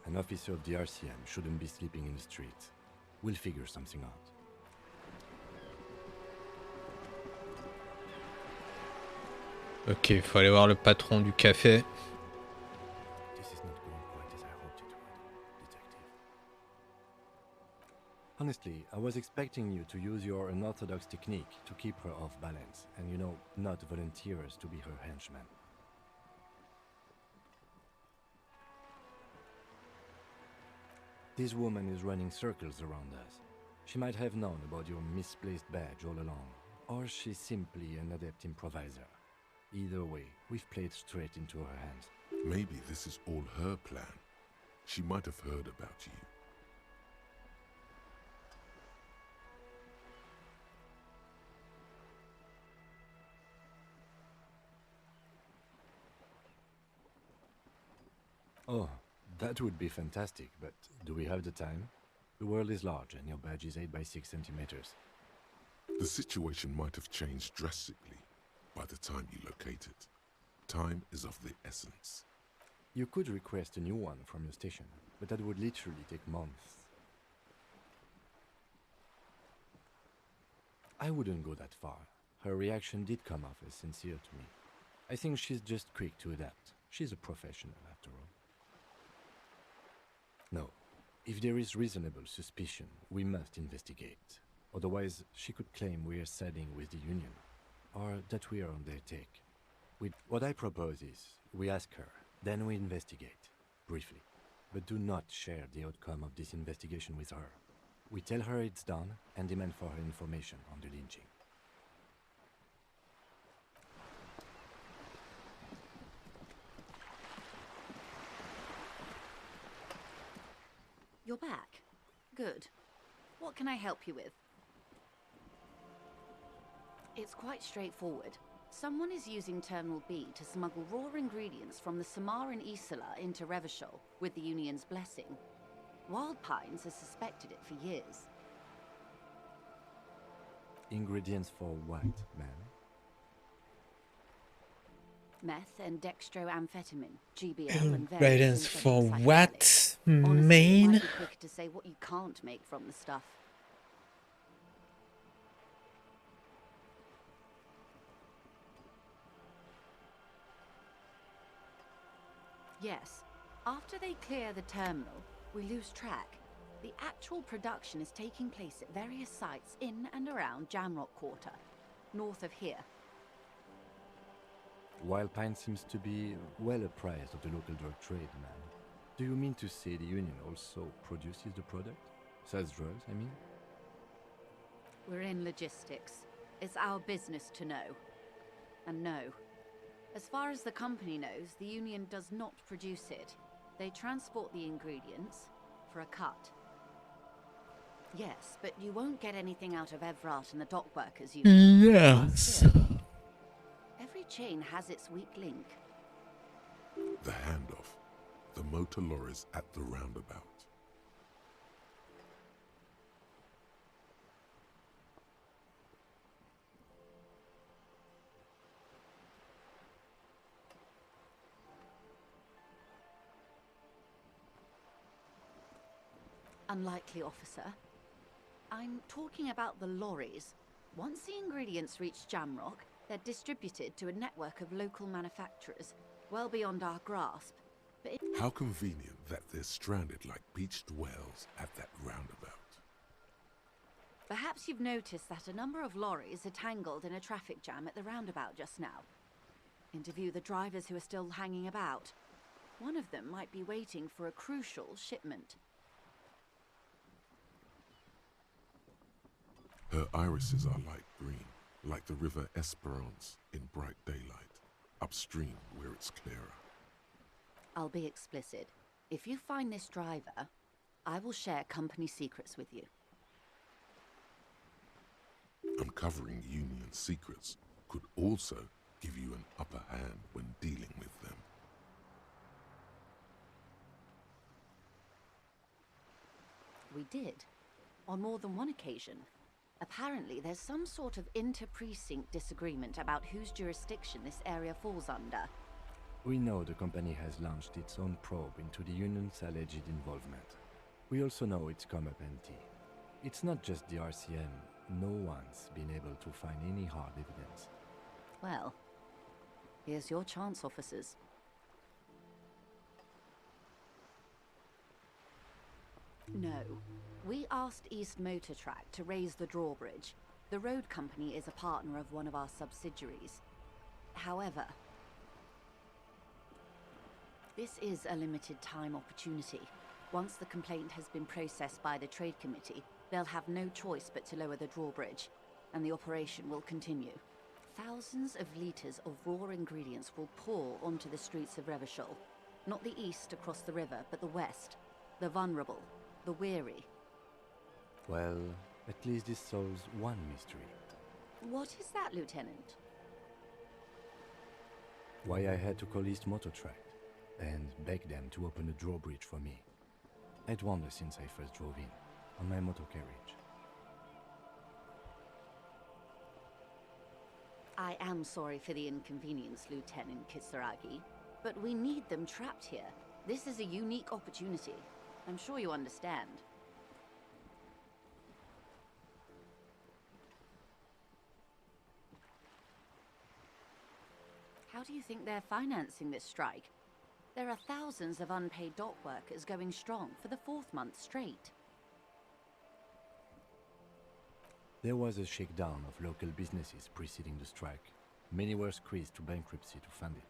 An officer of the RCM shouldn't be sleeping in the street. We'll figure something out. Ok, il faut aller voir le patron du café. This is not going quite as I hoped it would, detective. Honestly, I was expecting you to use your unorthodox technique to keep her off balance and, you know, not volunteer us to be her henchman. This woman is running circles around us. She might have known about your misplaced badge all along, or she's simply an adept improviser. Either way, we've played straight into her hands. Maybe this is all her plan. She might have heard about you. Oh, that would be fantastic, but do we have the time? The world is large and your badge is 8 by 6 centimeters. The situation might have changed drastically by the time you locate it. Time is of the essence. You could request a new one from your station, but that would literally take months. I wouldn't go that far. Her reaction did come off as sincere to me. I think she's just quick to adapt. She's a professional, after all. No. If there is reasonable suspicion, we must investigate. Otherwise, she could claim we are siding with the Union, or that we are on their take. What I propose is, we ask her, then we investigate, briefly. But do not share the outcome of this investigation with her. We tell her it's done, and demand for her information on the lynching. You're back. Good. What can I help you with? It's quite straightforward. Someone is using Terminal B to smuggle raw ingredients from the Samaran Isola into Revachol with the Union's blessing. Wild Pines has suspected it for years. Ingredients for what, ma'am? Meth and dextroamphetamine, GBL and various Ingredients for synthetic what, psychedelics. Honestly, it main? might be quicker to say what you can't make from the stuff. Yes. After they clear the terminal, we lose track. The actual production is taking place at various sites in and around Jamrock Quarter, north of here. Wild Pine seems to be well apprised of the local drug trade, ma'am. Do you mean to say the Union also produces the product? Sells drugs, I mean? We're in logistics. It's our business to know. And no. As far as the company knows, the Union does not produce it. They transport the ingredients for a cut. Yes, but you won't get anything out of Everard and the dock workers union. Yes. Every chain has its weak link. The handoff. The motor lorries at the roundabout. Unlikely, officer. I'm talking about the lorries. Once the ingredients reach Jamrock, they're distributed to a network of local manufacturers, well beyond our grasp. But How convenient that they're stranded like beached whales at that roundabout. perhaps you've noticed that a number of lorries are tangled in a traffic jam at the roundabout just now. Interview the drivers who are still hanging about. One of them might be waiting for a crucial shipment. Her irises are light green, like the river Esperance in bright daylight, upstream where it's clearer. I'll be explicit. If you find this driver, I will share company secrets with you. Uncovering Union secrets could also give you an upper hand when dealing with them. We did, on more than one occasion. Apparently, there's some sort of inter-precinct disagreement about whose jurisdiction this area falls under. We know the company has launched its own probe into the Union's alleged involvement. We also know it's come up empty. It's not just the RCM. No one's been able to find any hard evidence. Well, here's your chance, officers. No. We asked East Motor Track to raise the drawbridge. The road company is a partner of one of our subsidiaries. However, this is a limited time opportunity. Once the complaint has been processed by the Trade Committee, they'll have no choice but to lower the drawbridge, and the operation will continue. Thousands of litres of raw ingredients will pour onto the streets of Revachol. Not the east across the river, but the west. The vulnerable, the weary. Well, at least this solves one mystery. What is that, Lieutenant? Why I had to call East Motor Track and beg them to open a drawbridge for me. I'd wondered since I first drove in, on my motor carriage. I am sorry for the inconvenience, Lieutenant Kisaragi, but we need them trapped here. This is a unique opportunity. I'm sure you understand. How do you think they're financing this strike? There are thousands of unpaid dock workers going strong for the 4th month straight. There was a shakedown of local businesses preceding the strike. Many were squeezed to bankruptcy to fund it.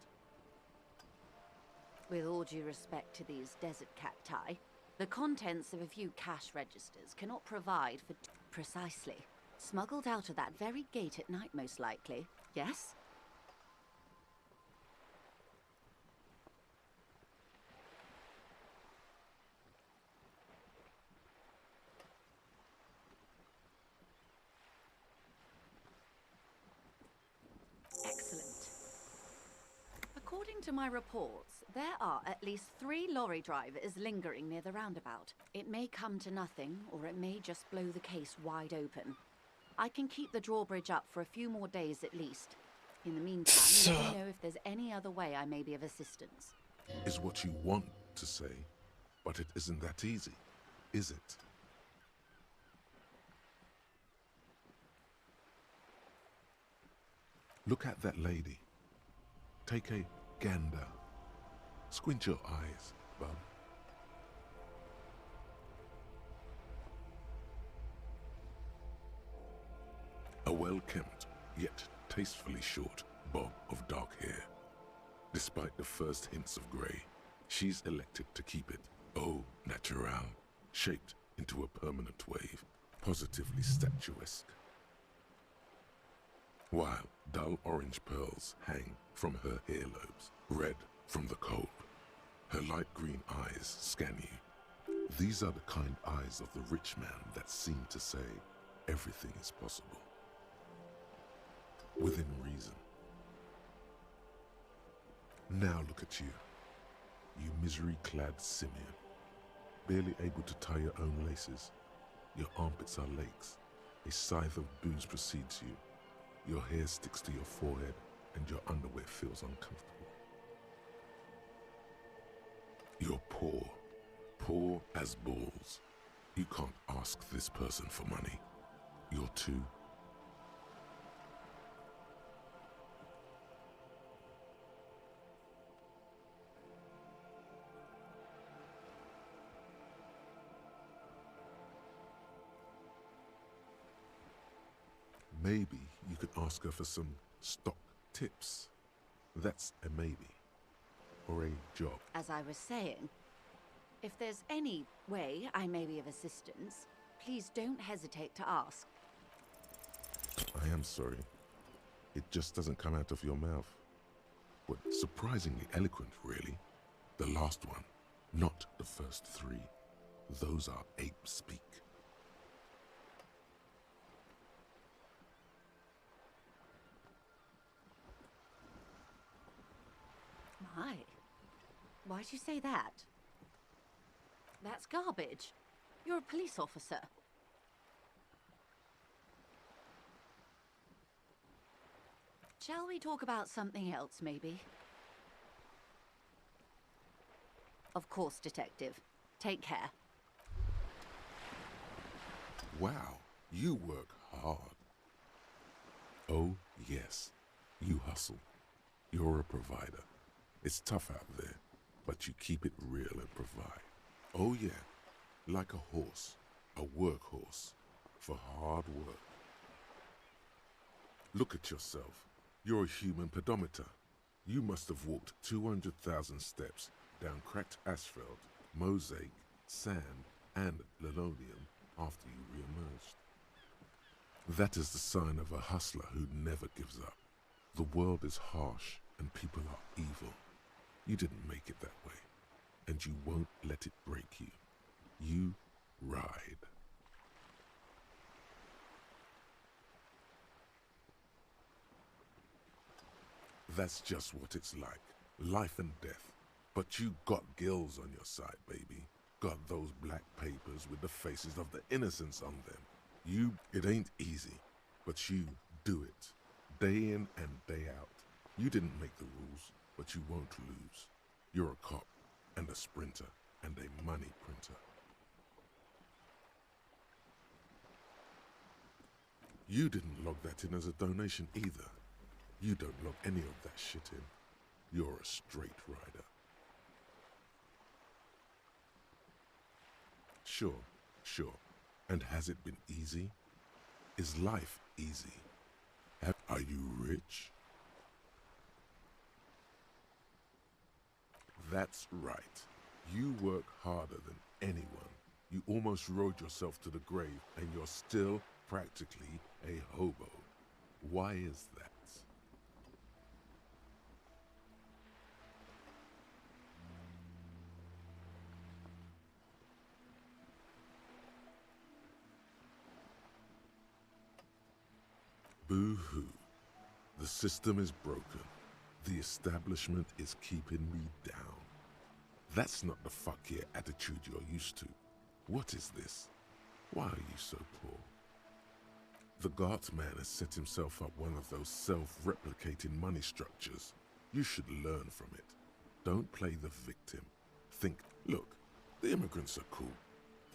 With all due respect to these desert cacti, the contents of a few cash registers cannot provide for... Precisely. Smuggled out of that very gate at night, most likely. Yes? Excellent. According to my reports, there are at least 3 lorry drivers lingering near the roundabout. It may come to nothing, or it may just blow the case wide open. I can keep the drawbridge up for a few more days at least. In the meantime, let me know if there's any other way I may be of assistance. Is what you want to say, but it isn't that easy, is it? Look at that lady. Take a gander. Squint your eyes, bub. A well-kempt, yet tastefully short bob of dark hair. Despite the first hints of grey, she's elected to keep it au naturel, shaped into a permanent wave, positively statuesque. While dull orange pearls hang from her earlobes, red from the cold. Her light green eyes scan you. These are the kind eyes of the rich man that seem to say everything is possible. Within reason. Now look at you, you misery-clad simian, barely able to tie your own laces. Your armpits are lakes. A scythe of booze precedes you. Your hair sticks to your forehead, and your underwear feels uncomfortable. You're poor, poor as balls. You can't ask this person for money. You're too. Maybe you could ask her for some stock tips. That's a maybe. Or a job. As I was saying, if there's any way I may be of assistance, please don't hesitate to ask. I am sorry. It just doesn't come out of your mouth. But surprisingly eloquent, really. The last one, not the first three. Those are ape speak. My, why'd you say that? That's garbage. You're a police officer. Shall we talk about something else, maybe? Of course, Detective. Take care. Wow, you work hard. Oh, yes, you hustle. You're a provider. It's tough out there, but you keep it real and provide. Oh yeah, like a horse, a workhorse, for hard work. Look at yourself. You're a human pedometer. You must have walked 200,000 steps down cracked asphalt, mosaic, sand, and linoleum after you re-emerged. That is the sign of a hustler who never gives up. The world is harsh and people are evil. You didn't make it that way, and you won't let it break you. You ride. That's just what it's like, life and death. But you got gills on your side, baby. Got those black papers with the faces of the innocents on them. It ain't easy, but you do it, day in and day out. You didn't make the rules, but you won't lose. You're a cop, and a sprinter, and a money printer. You didn't log that in as a donation either. You don't log any of that shit in. You're a straight rider. Sure. And has it been easy? Is life easy? Are you rich? That's right. You work harder than anyone. You almost rode yourself to the grave, and you're still practically a hobo. Why is that? Boo-hoo. The system is broken. The establishment is keeping me down. That's not the fuck yeah attitude you're used to. What is this? Why are you so poor? The Gart man has set himself up one of those self-replicating money structures. You should learn from it. Don't play the victim. Think, look, the immigrants are cool.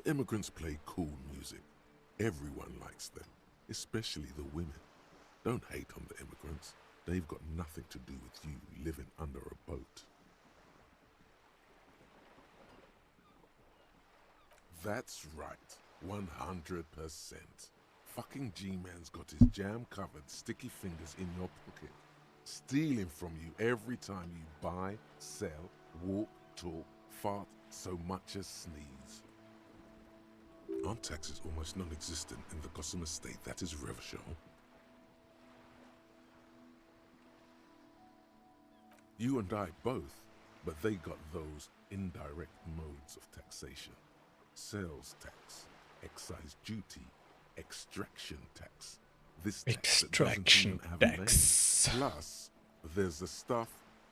The immigrants play cool music. Everyone likes them, especially the women. Don't hate on the immigrants. They've got nothing to do with you living under a boat. That's right, 100%. Fucking G-Man's got his jam-covered sticky fingers in your pocket, stealing from you every time you buy, sell, walk, talk, fart, so much as sneeze. Aren't taxes almost non-existent in the Gossamer state that is Revachol? You and I both, but they got those indirect modes of taxation. Sales tax, excise duty, extraction tax. This tax that doesn't even have a name. Plus, there's the stuff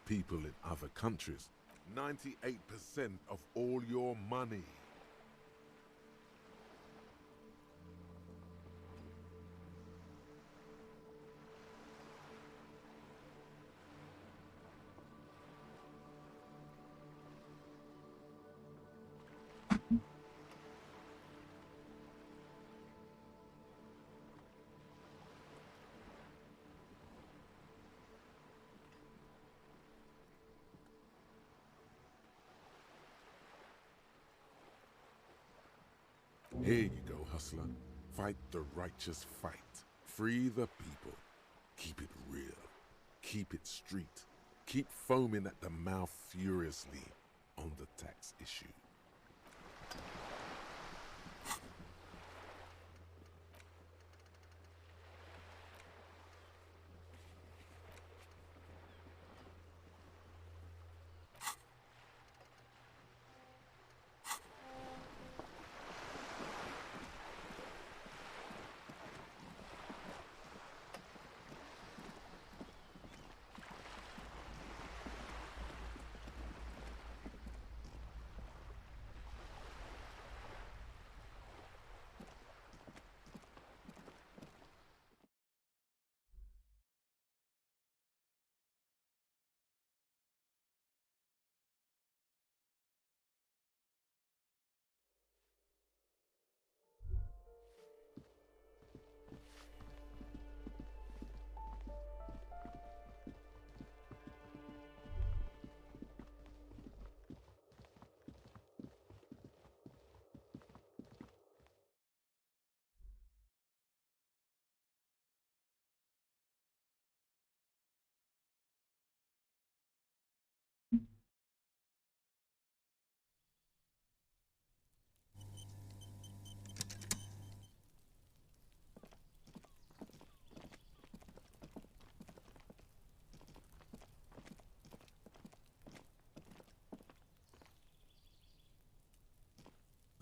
people in other countries. 98% of all your money. Here you go, hustler. Fight the righteous fight. Free the people. Keep it real. Keep it street. Keep foaming at the mouth furiously on the tax issue.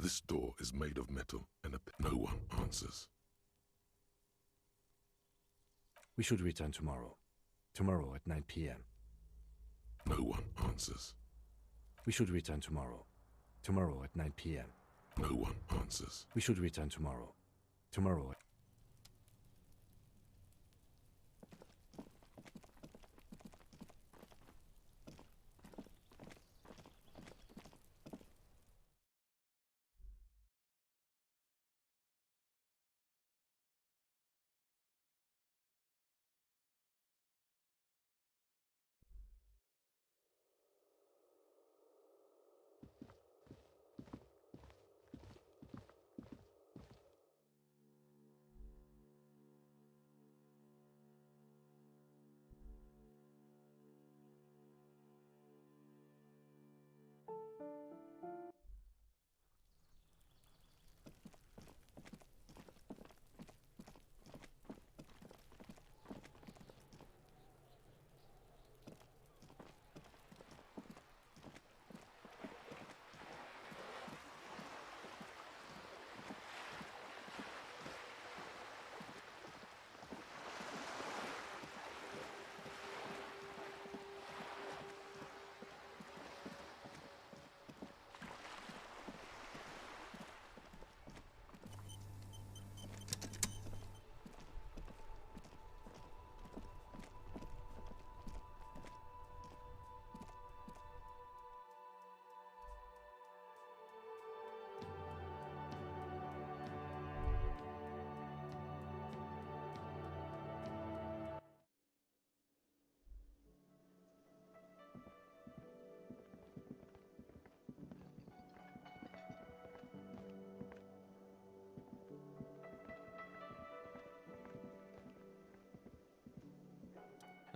This door is made of metal, and no one answers. We should return tomorrow. Tomorrow at 9 p.m. No one answers. We should return tomorrow. Tomorrow at 9 p.m. No one answers. We should return tomorrow. Tomorrow.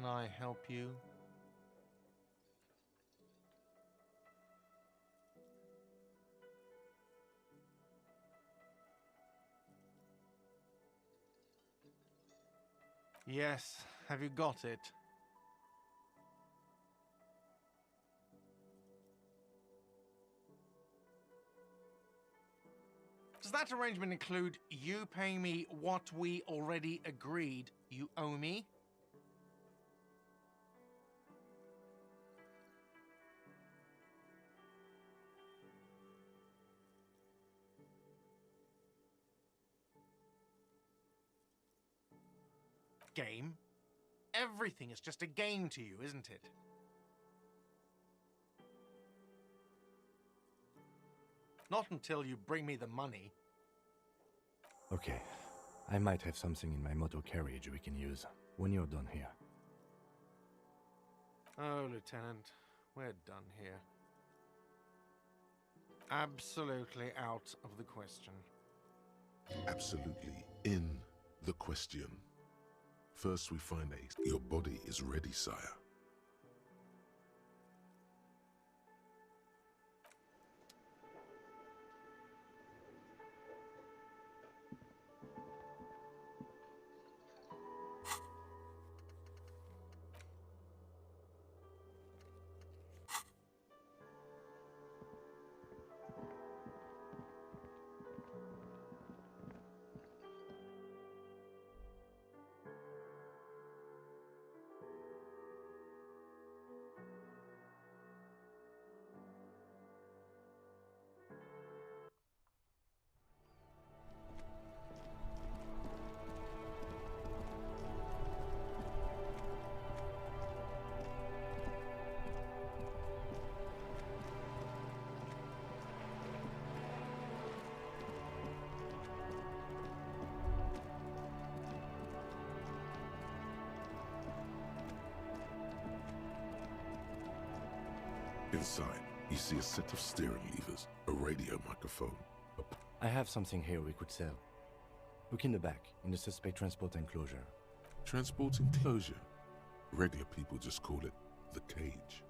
Can I help you? Yes, have you got it? Does that arrangement include you paying me what we already agreed you owe me? Game? Everything is just a game to you, isn't it? Not until you bring me the money. Okay. I might have something in my motor carriage we can use when you're done here. Oh, Lieutenant, we're done here. Absolutely out of the question. absolutely in the question. First we find a your body is ready, sire. Inside, you see a set of steering levers, a radio microphone. I have something here we could sell. Look in the back, in the suspect transport enclosure. Transport enclosure? Regular people just call it the cage.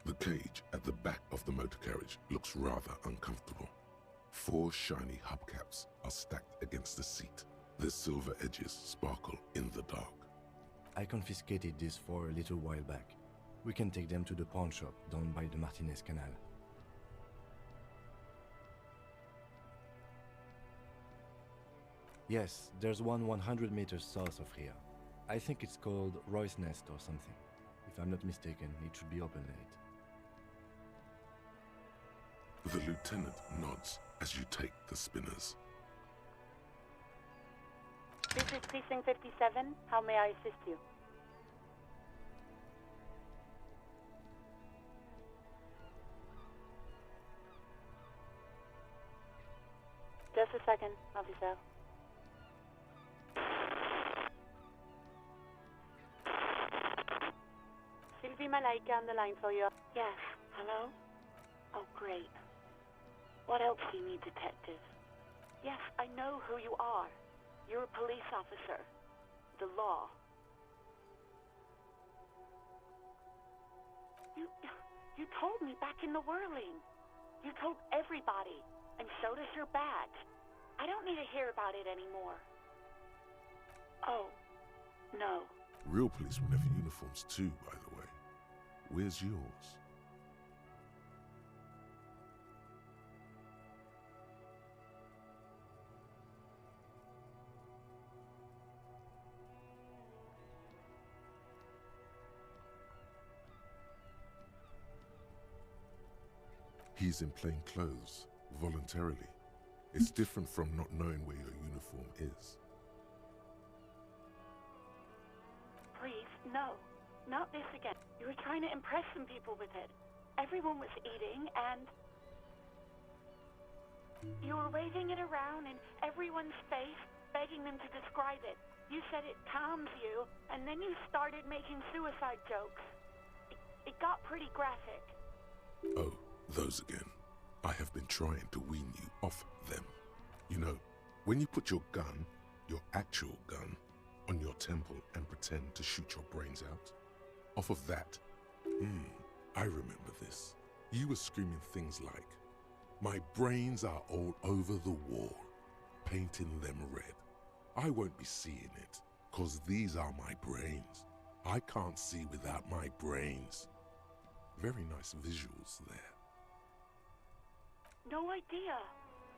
The cage at the back of the motor carriage looks rather uncomfortable. 4 shiny hubcaps are stacked against the seat. Their silver edges sparkle in the dark. I confiscated these 4 a little while back. We can take them to the pawn shop down by the Martinez Canal. Yes, there's one 100 meters south of here. I think it's called Roy's Nest or something. If I'm not mistaken, it should be open late. The lieutenant nods as you take the spinners. This is Precinct 57. How may I assist you? Just a second, officer. Sylvie Malaika on the line for you. Yes, hello? Oh, great. What else do you need, detective? Yes, I know who you are. You're a police officer. The law. You told me back in the whirling. You told everybody, and so does your badge. I don't need to hear about it anymore. Oh, no. Real policemen have uniforms too, by the way. Where's yours? He's in plain clothes, voluntarily. It's different from not knowing where your uniform is. Please, no. Not this again. You were trying to impress some people with it. Everyone was eating, and you were waving it around in everyone's face, begging them to describe it. You said it calms you, and then you started making suicide jokes. It got pretty graphic. Oh, those again. I have been trying to wean you off them. You know, when you put your gun, your actual gun, on your temple and pretend to shoot your brains out. Off of that, I remember this. You were screaming things like, "My brains are all over the wall, painting them red. I won't be seeing it, 'cause these are my brains. I can't see without my brains." Very nice visuals there. No idea.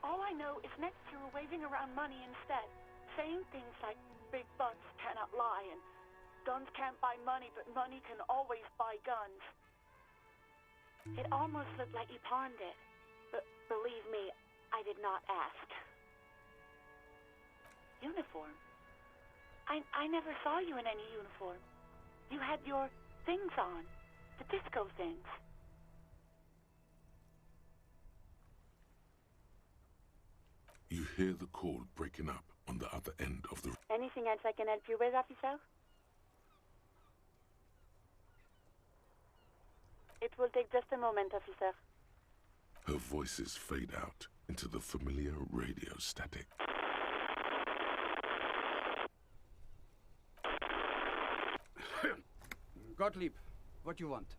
All I know is next you were waving around money instead, saying things like, "Big bucks cannot lie," and "Guns can't buy money, but money can always buy guns." It almost looked like you pawned it, but believe me, I did not ask. Uniform? I never saw you in any uniform. You had your things on, the disco things. You hear the cord breaking up on the other end of the... Anything else I can help you with, officer? It will take just a moment, officer. Her voices fade out into the familiar radio static. Gottlieb, what do you want?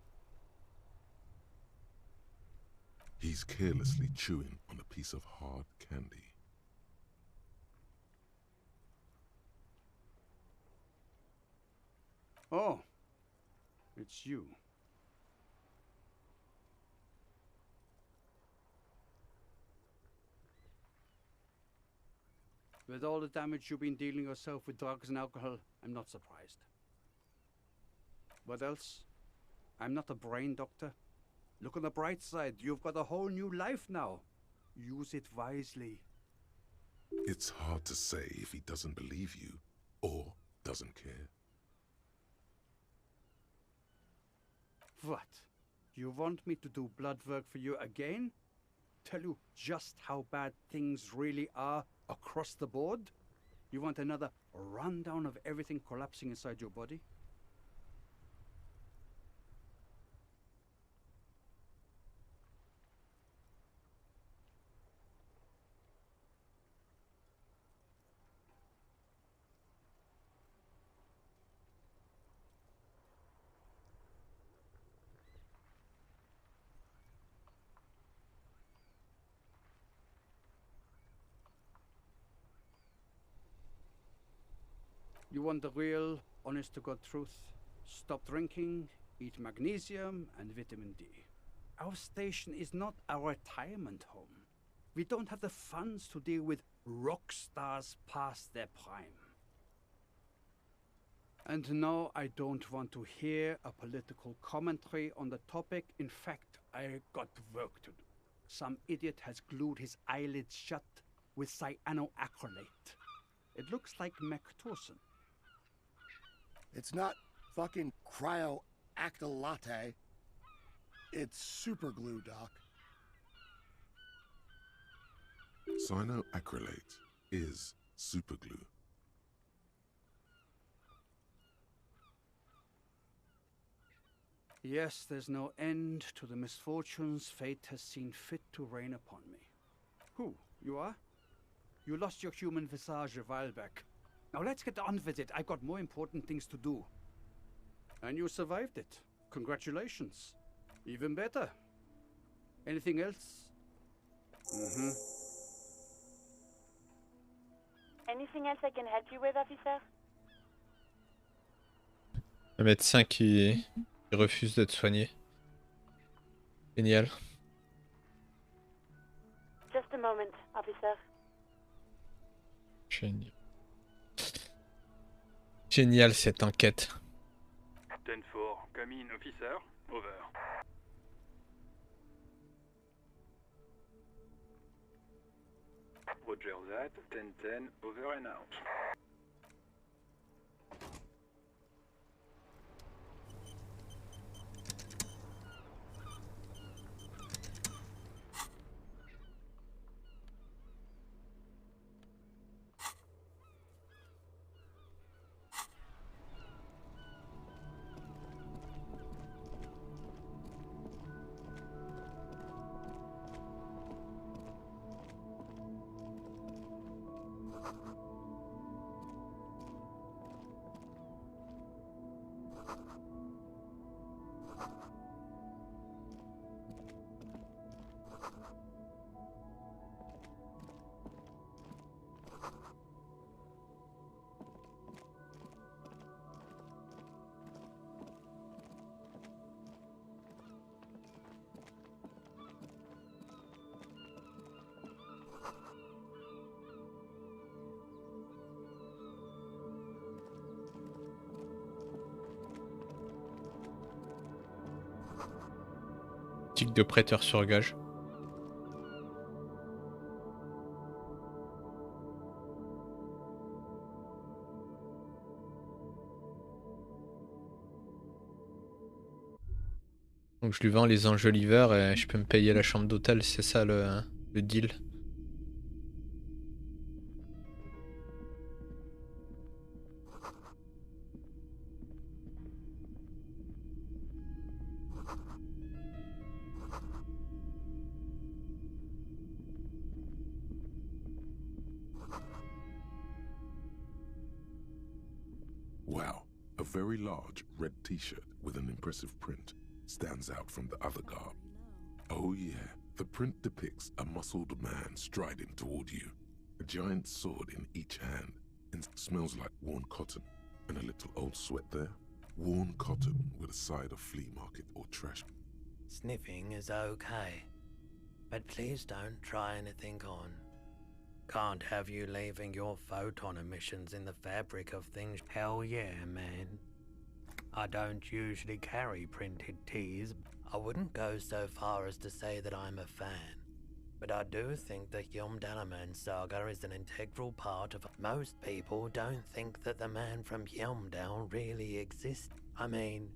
He's carelessly chewing on a piece of hard candy. Oh, it's you. With all the damage you've been dealing yourself with drugs and alcohol, I'm not surprised. What else? I'm not a brain doctor. Look on the bright side, you've got a whole new life now. Use it wisely. It's hard to say if he doesn't believe you or doesn't care. What? You want me to do blood work for you again? Tell you just how bad things really are across the board? You want another rundown of everything collapsing inside your body? You want the real, honest-to-God truth? Stop drinking, eat magnesium and vitamin D. Our station is not a retirement home. We don't have the funds to deal with rock stars past their prime. And no, I don't want to hear a political commentary on the topic. In fact, I got work to do. Some idiot has glued his eyelids shut with cyanoacrylate. It looks like Mactorson. It's not fucking cryoacrylate. It's super glue, Doc. Cyanoacrylate is superglue. Yes, there's no end to the misfortunes fate has seen fit to rain upon me. Who? You are? You lost your human visage a while back. Now let's get on with it. I've got more important things to do. And you survived it. Congratulations. Even better. Anything else? Anything else I can help you with, officer? Un médecin qui refuse d'être soigné. Génial. Just a moment, officer. Génial. Génial cette enquête. 10-4, come in, officer. Over. Roger that. 10-10, over and out. Tic de prêteur sur gage. Donc je lui vends les enjoliveurs et je peux me payer la chambre d'hôtel, c'est ça le deal. Wow, a very large red t-shirt with an impressive print stands out from the other garb. Oh yeah, the print depicts a muscled man striding toward you, a giant sword in each hand, and smells like worn cotton, and a little old sweat there. Worn cotton with a side of flea market or trash. Sniffing is okay, but please don't try anything on. Can't have you leaving your photon emissions in the fabric of things. Hell yeah, man. I don't usually carry printed tees. I wouldn't go so far as to say that I'm a fan, but I do think the Yomdalaman saga is an integral part of. Most people don't think that the man from Yomdal really exists. I mean,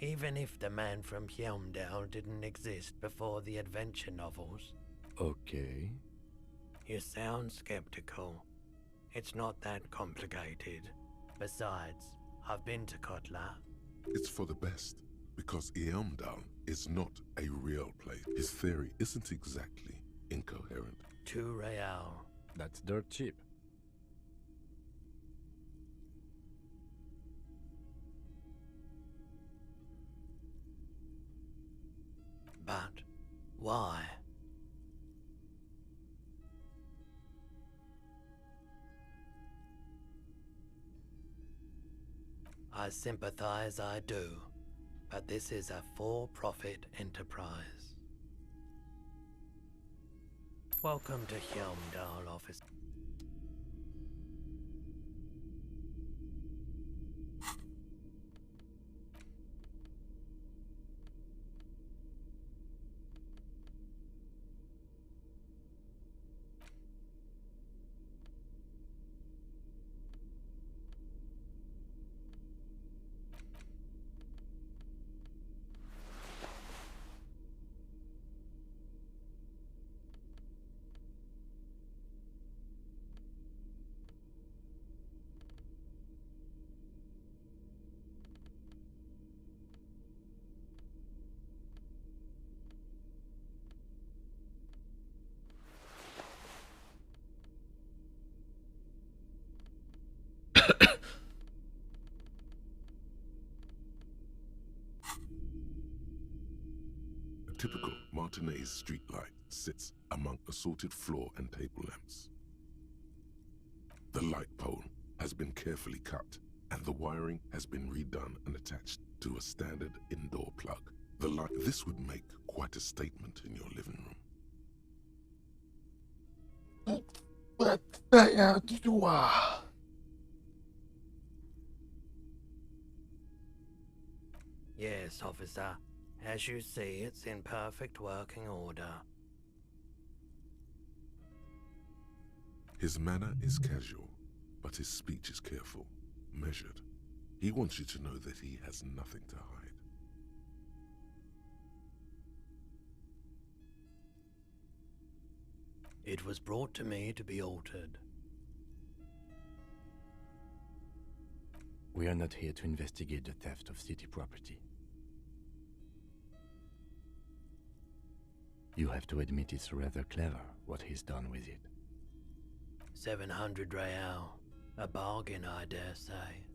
even if the man from Yomdal didn't exist before the adventure novels. Okay. You sound skeptical. It's not that complicated. Besides, I've been to Kotla. It's for the best, because Eamdal is not a real place. His theory isn't exactly incoherent. 2 real. That's dirt cheap. But why? I sympathize, I do, but this is a for-profit enterprise. Welcome to Yomdal office. A typical Martinez streetlight sits among assorted floor and table lamps. The light pole has been carefully cut, and the wiring has been redone and attached to a standard indoor plug. This would make quite a statement in your living room. Yes, officer. As you see, it's in perfect working order. His manner is casual, but his speech is careful, measured. He wants you to know that he has nothing to hide. It was brought to me to be altered. We are not here to investigate the theft of city property. You have to admit it's rather clever what he's done with it. 700 real. A bargain, I dare say.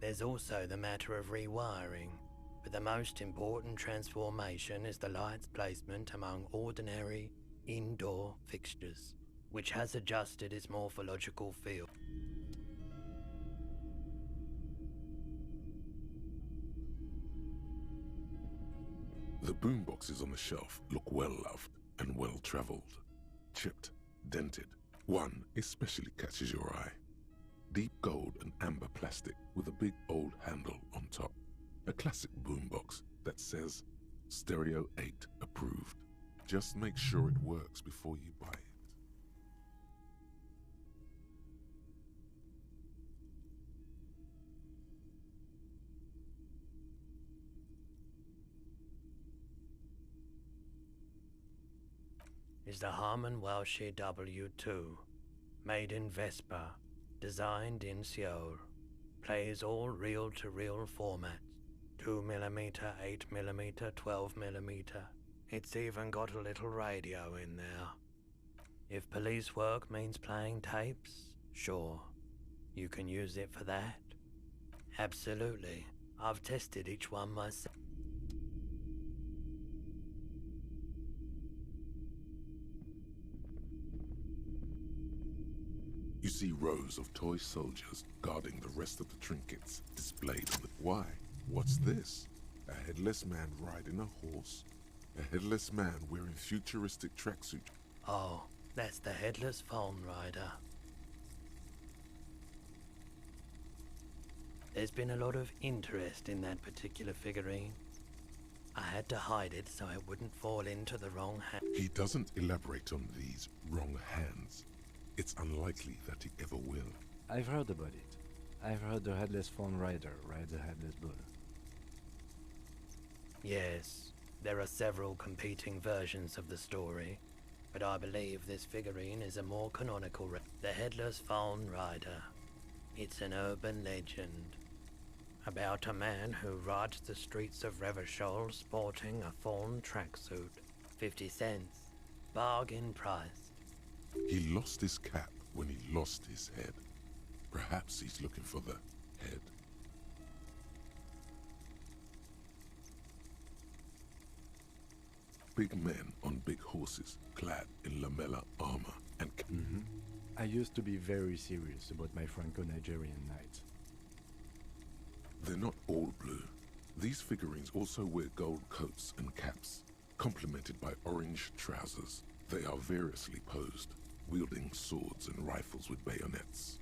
There's also the matter of rewiring, but the most important transformation is the light's placement among ordinary indoor fixtures, which has adjusted its morphological field. The boomboxes on the shelf look well-loved and well-traveled. Chipped, dented. One especially catches your eye. Deep gold and amber plastic with a big old handle on top. A classic boombox that says Stereo 8 approved. Just make sure it works before you buy it. is the Harman Welsh W2, made in Vespa, designed in Seoul, plays all reel-to-reel formats, 2mm, 8mm, 12mm. It's even got a little radio in there. If police work means playing tapes, sure, you can use it for that. Absolutely, I've tested each one myself. You see rows of toy soldiers guarding the rest of the trinkets displayed on the... Why? What's this? A headless man riding a horse? A headless man wearing futuristic tracksuit? Oh, that's the headless phone rider. There's been a lot of interest in that particular figurine. I had to hide it so it wouldn't fall into the wrong hands. He doesn't elaborate on these wrong hands. It's unlikely that he ever will. I've heard about it. I've heard the headless phone rider rides a headless bull. Yes, there are several competing versions of the story, but I believe this figurine is a more canonical the headless phone rider. It's an urban legend about a man who rides the streets of Revachol sporting a fawn tracksuit. 50 cents. Bargain price. He lost his cap when he lost his head. Perhaps he's looking for the head. Big men on big horses, clad in lamella armor and... I used to be very serious about my Franco-Nigerian nights. They're not all blue. These figurines also wear gold coats and caps, complemented by orange trousers. They are variously posed, wielding swords and rifles with bayonets.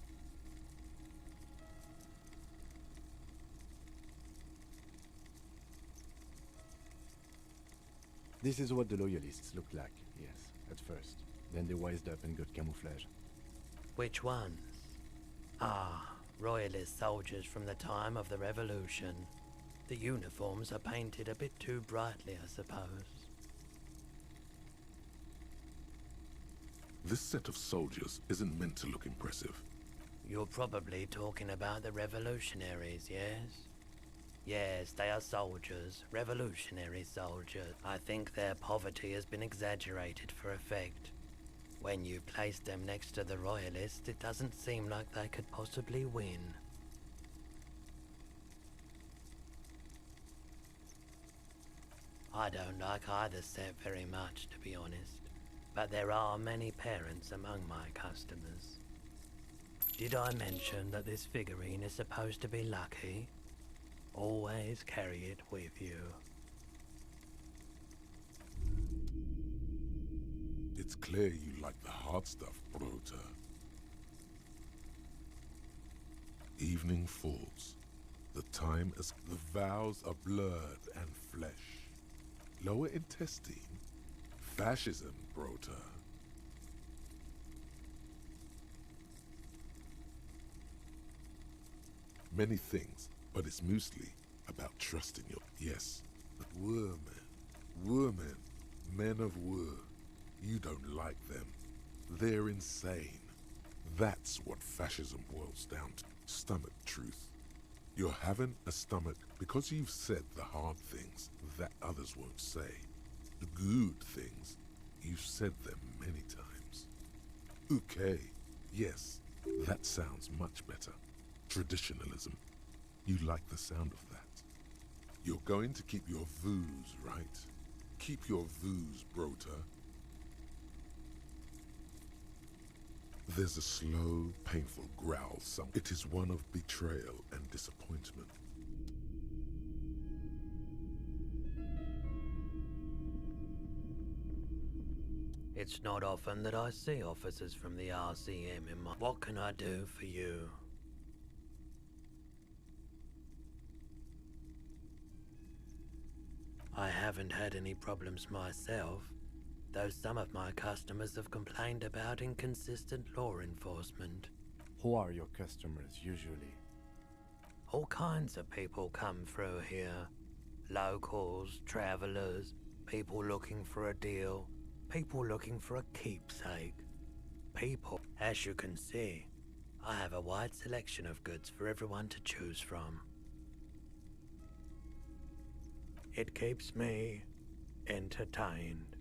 This is what the loyalists looked like, yes, at first. Then they wised up and got camouflage. Which ones? Ah, royalist soldiers from the time of the Revolution. The uniforms are painted a bit too brightly, I suppose. This set of soldiers isn't meant to look impressive. You're probably talking about the revolutionaries, yes? Yes, they are soldiers, revolutionary soldiers. I think their poverty has been exaggerated for effect. When you place them next to the royalists, it doesn't seem like they could possibly win. I don't like either set very much, to be honest. But there are many parents among my customers. Did I mention that this figurine is supposed to be lucky? Always carry it with you. It's clear you like the hard stuff, Brota. Evening falls. The time as the vows are blurred and flesh. Lower intestine. Fascism, Brota. Many things, but it's mostly about trusting your... Yes, women, men of war. You don't like them. They're insane. That's what fascism boils down to. Stomach truth. You're having a stomach because you've said the hard things that others won't say. The good things, you've said them many times. Okay, yes, that sounds much better. Traditionalism. You like the sound of that. You're going to keep your views, right? Keep your views, Brota. There's a slow, painful growl somewhere. It is one of betrayal and disappointment. It's not often that I see officers from the RCM in my... What can I do for you? I haven't had any problems myself, though some of my customers have complained about inconsistent law enforcement. Who are your customers usually? All kinds of people come through here. Locals, travelers, people looking for a deal. People looking for a keepsake. People, as you can see, I have a wide selection of goods for everyone to choose from. It keeps me entertained.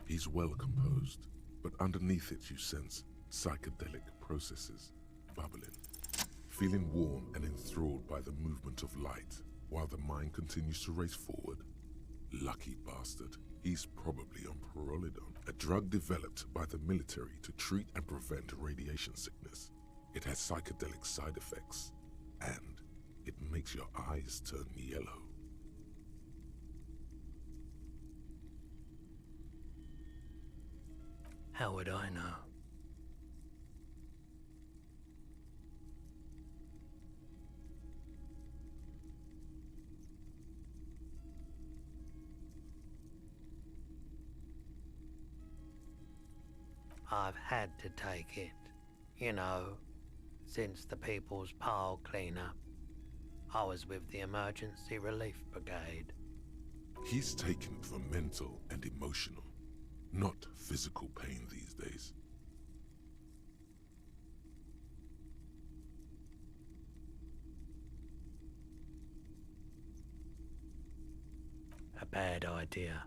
He's well composed, but underneath it you sense psychedelic processes bubbling. Feeling warm and enthralled by the movement of light, while the mind continues to race forward. Lucky bastard. He's probably on Pyrrolidon, a drug developed by the military to treat and prevent radiation sickness. It has psychedelic side effects, and it makes your eyes turn yellow. How would I know? I've had to take it, you know, since the People's Pile cleanup. I was with the Emergency Relief Brigade. He's taken it for mental and emotional, not physical pain these days. A bad idea.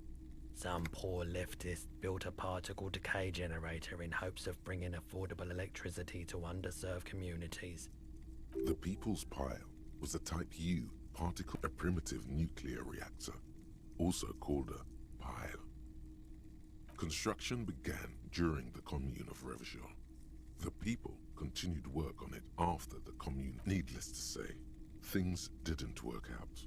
Some poor leftist built a particle decay generator in hopes of bringing affordable electricity to underserved communities. The People's Pile was a Type U particle, a primitive nuclear reactor, also called a pile. Construction began during the Commune of Revachol. The people continued work on it after the Commune. Needless to say, things didn't work out.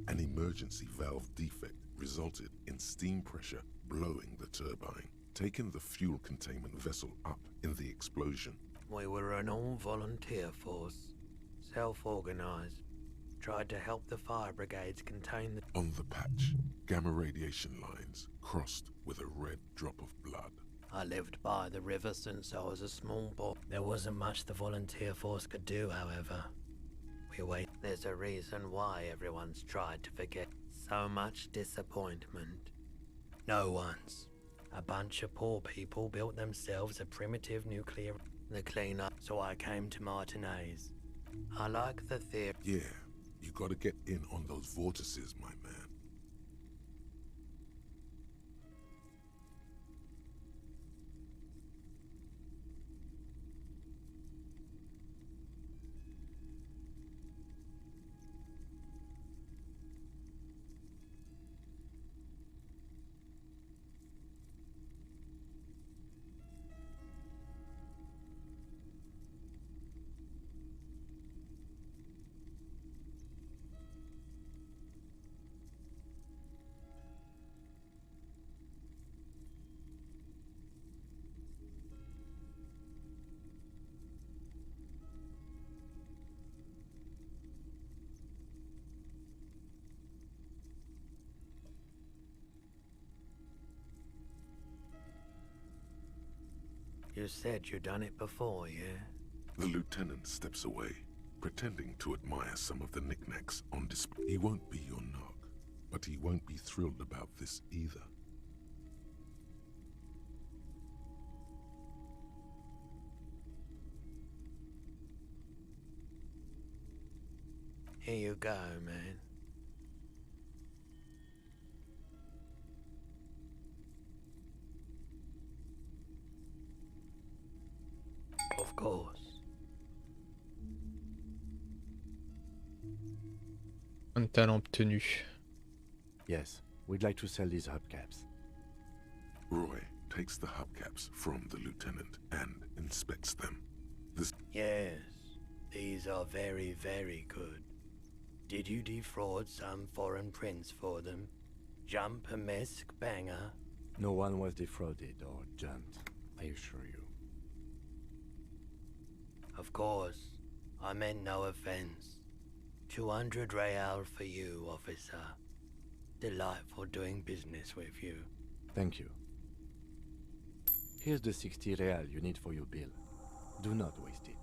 An emergency valve defect resulted in steam pressure blowing the turbine, taking the fuel containment vessel up in the explosion. We were an all-volunteer force, self-organized, tried to help the fire brigades contain the... On the patch, gamma radiation lines crossed with a red drop of blood. I lived by the river since I was a small boy. There wasn't much the volunteer force could do, however. We wait. There's a reason why everyone's tried to forget. So much disappointment. No one's. A bunch of poor people built themselves a primitive nuclear... The cleanup, so I came to Martinez. I like the theory. Yeah, you gotta get in on those vortices, my man. You said you'd done it before, yeah? The lieutenant steps away, pretending to admire some of the knickknacks on display. He won't be your knock, but he won't be thrilled about this either. Here you go, man. Of course. Un talent obtenu. Yes, we'd like to sell these hubcaps. Roy takes the hubcaps from the lieutenant and inspects them. Yes, these are very, very good. Did you defraud some foreign prince for them? Jump a mesk banger? No one was defrauded or jumped, I assure you. Of course, I meant no offense. 200 real for you, officer. Delightful doing business with you. Thank you. Here's the 60 real you need for your bill. Do not waste it.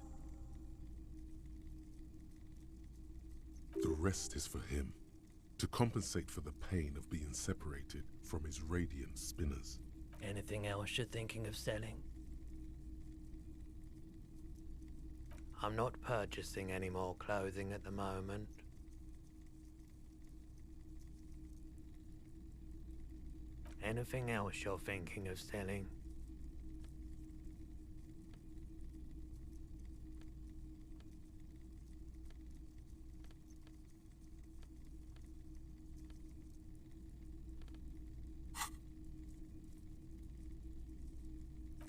The rest is for him. to compensate for the pain of being separated from his radiant spinners. Anything else you're thinking of selling? I'm not purchasing any more clothing at the moment. Anything else you're thinking of selling?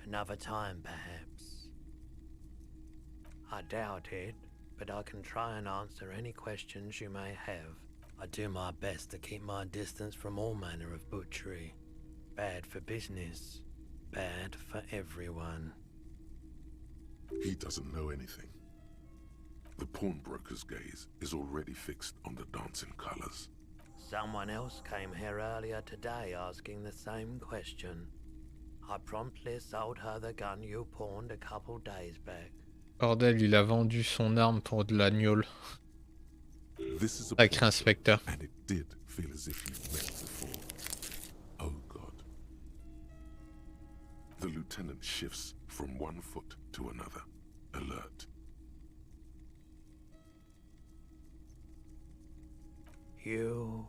Another time, perhaps. I doubt it, but I can try and answer any questions you may have. I do my best to keep my distance from all manner of butchery. Bad for business, bad for everyone. He doesn't know anything. The pawnbroker's gaze is already fixed on the dancing colors. Someone else came here earlier today asking the same question. I promptly sold her the gun you pawned a couple days back. Bordel, il a vendu son arme pour de la gnôle. Sacré inspecteur. And it did feel as if you meant to fall. Oh God. The lieutenant shifts from one foot to another, alert. You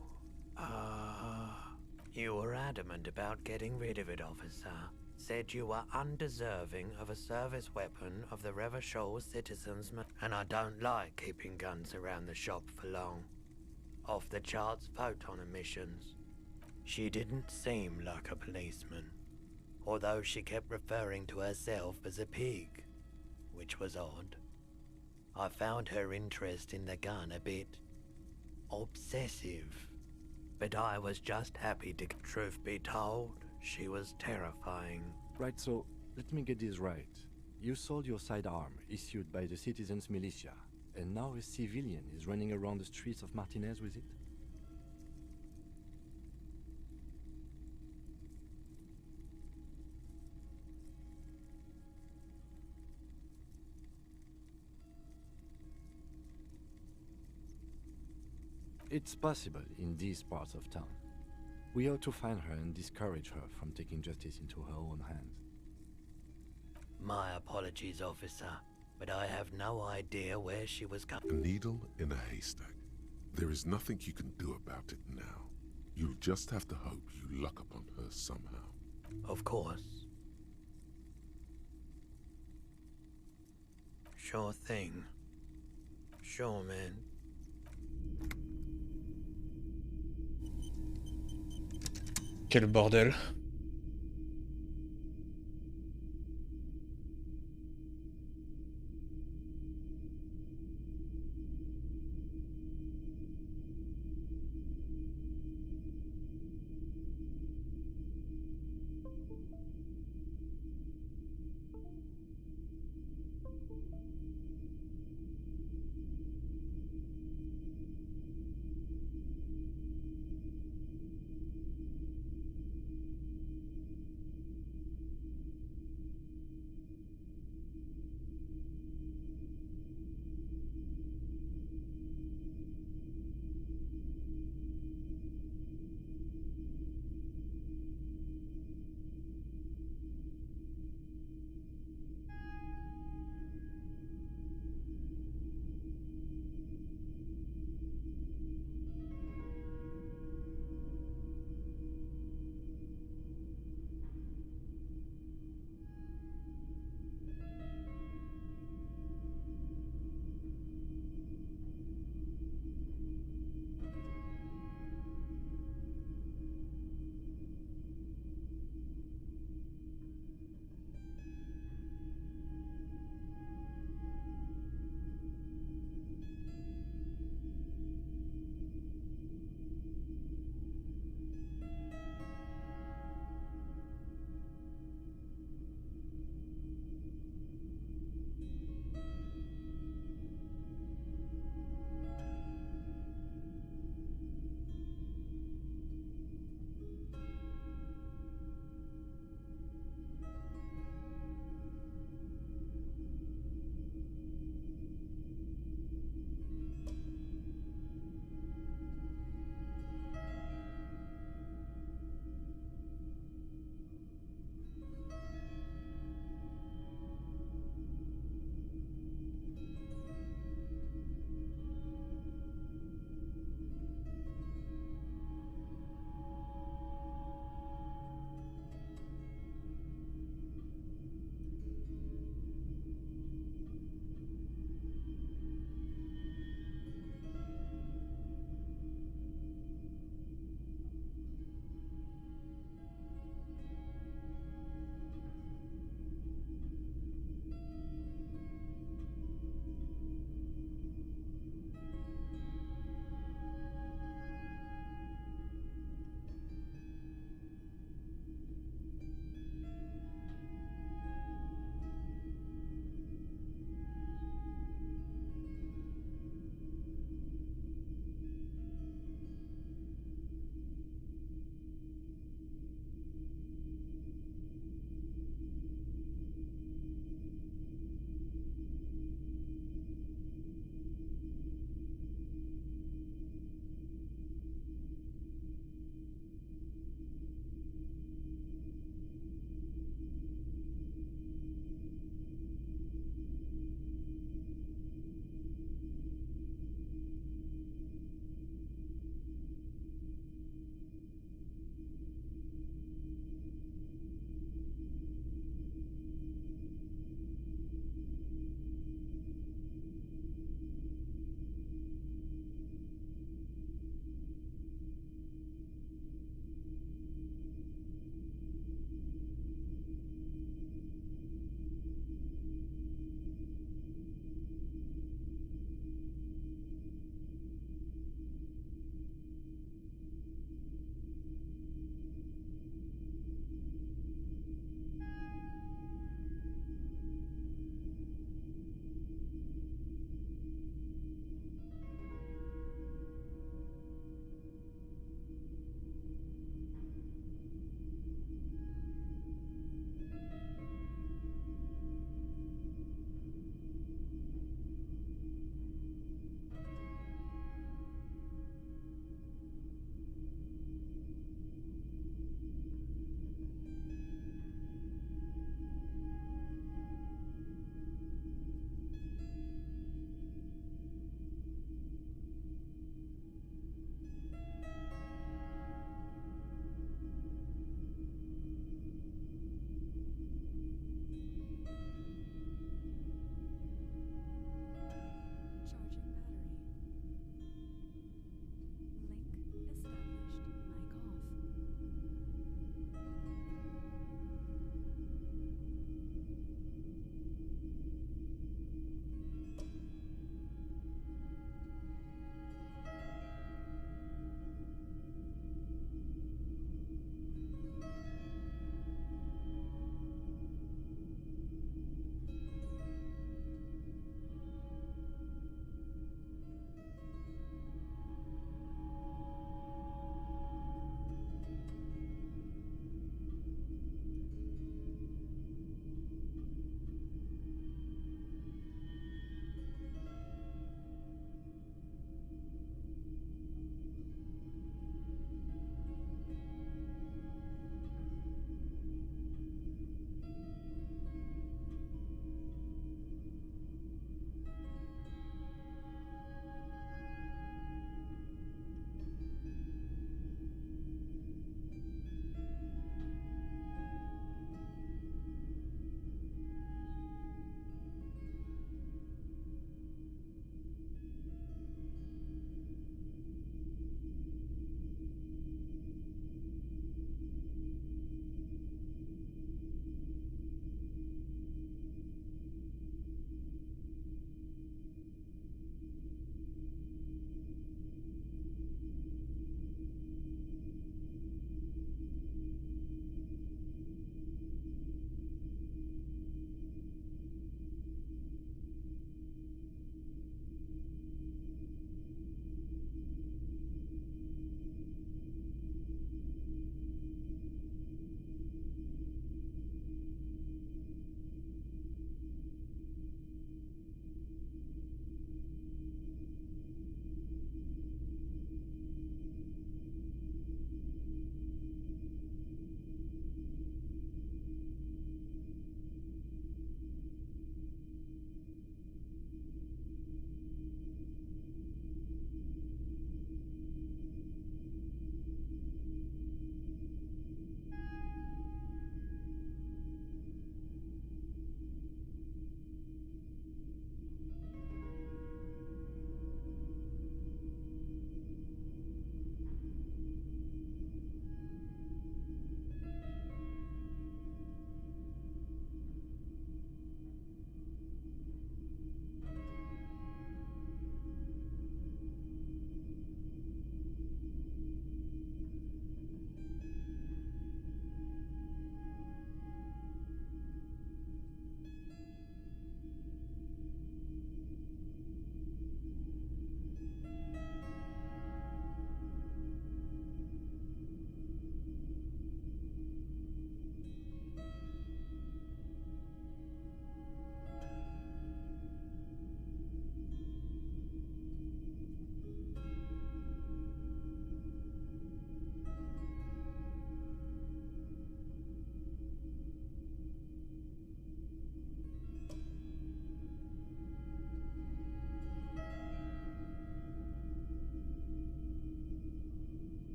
were adamant about getting rid of it, officer. Said you were undeserving of a service weapon of the Revachol citizens, and I don't like keeping guns around the shop for long. Off the charts photon emissions. She didn't seem like a policeman, although she kept referring to herself as a pig, which was odd. I found her interest in the gun a bit obsessive, but I was just happy to. Truth be told, she was terrifying. Right, so let me get this right. You sold your sidearm, issued by the citizens' militia, and now a civilian is running around the streets of Martinez with it? It's possible in these parts of town. We ought to find her and discourage her from taking justice into her own hands. My apologies, officer, but I have no idea where she was A coming. needle in a haystack. There is nothing you can do about it now. You'll just have to hope you luck upon her somehow. Of course. Sure thing. Sure, man. Quel bordel.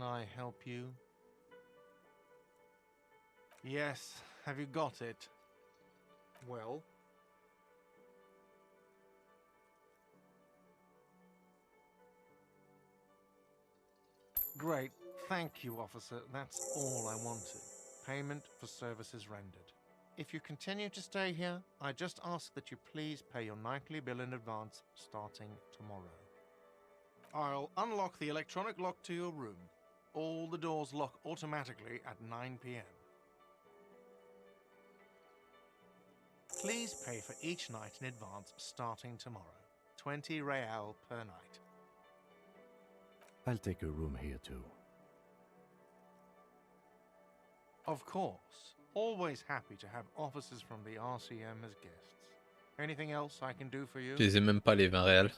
I help you? Yes, have you got it? Well? Great, thank you, officer. That's all I wanted. Payment for services rendered. If you continue to stay here, I just ask that you please pay your nightly bill in advance starting tomorrow. I'll unlock the electronic lock to your room. All the doors lock automatically at 9 p.m. Please pay for each night in advance starting tomorrow. 20 real per night. I'll take a room here too. Of course. Always happy to have officers from the RCM as guests. Anything else I can do for you? Je les ai même pas les 20 réals.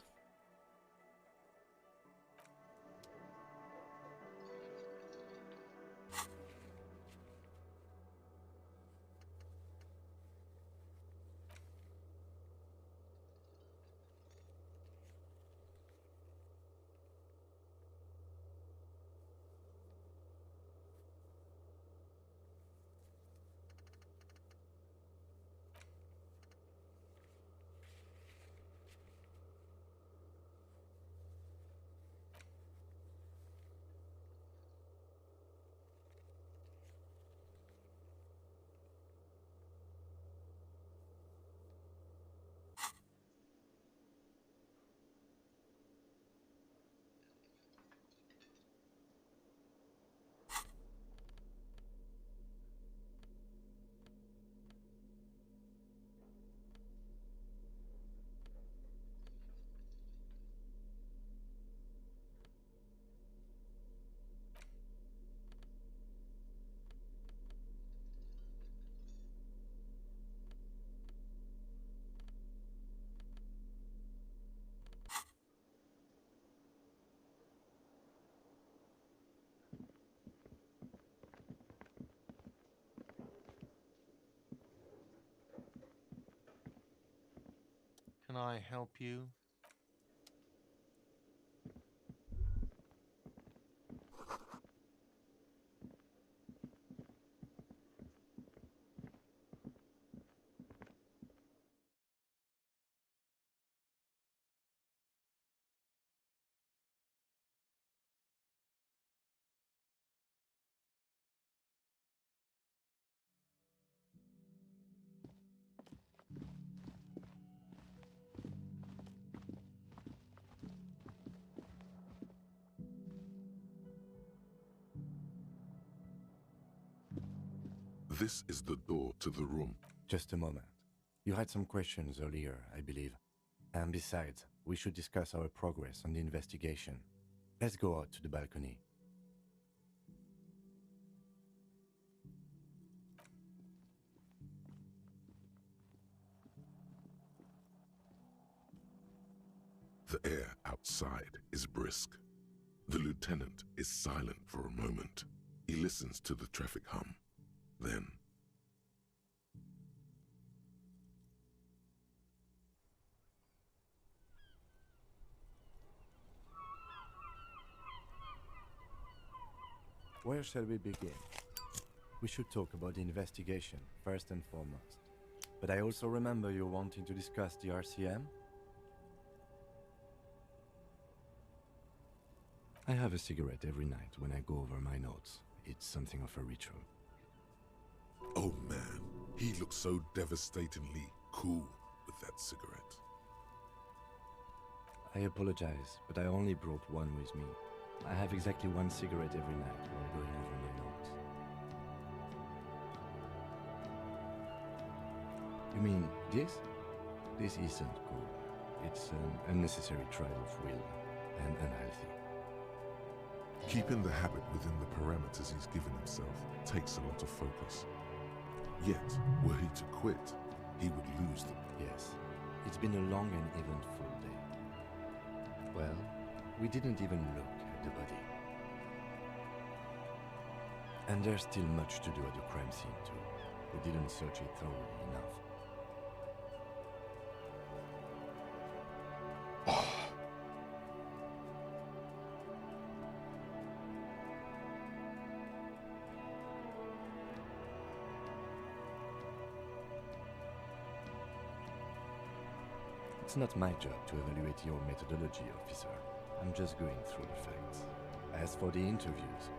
Can I help you? This is the door to the room. Just a moment. You had some questions earlier, I believe. And besides, we should discuss our progress on the investigation. Let's go out to the balcony. The air outside is brisk. The lieutenant is silent for a moment. He listens to the traffic hum. Then, where shall we begin? We should talk about the investigation, first and foremost. But I also remember you wanting to discuss the RCM? I have a cigarette every night when I go over my notes. It's something of a ritual. oh man, he looks so devastatingly cool with that cigarette. I apologize, but I only brought one with me. I have exactly one cigarette every night while going over my notes. You mean this? This isn't cool. It's an unnecessary trial of will and unhealthy. Keeping the habit within the parameters he's given himself takes a lot of focus. Yet, were he to quit, he would lose the... Yes, it's been a long and eventful day. Well, we didn't even look at the body. And there's still much to do at the crime scene too. We didn't search it thoroughly enough. It's not my job to evaluate your methodology, officer. I'm just going through the facts. As for the interviews,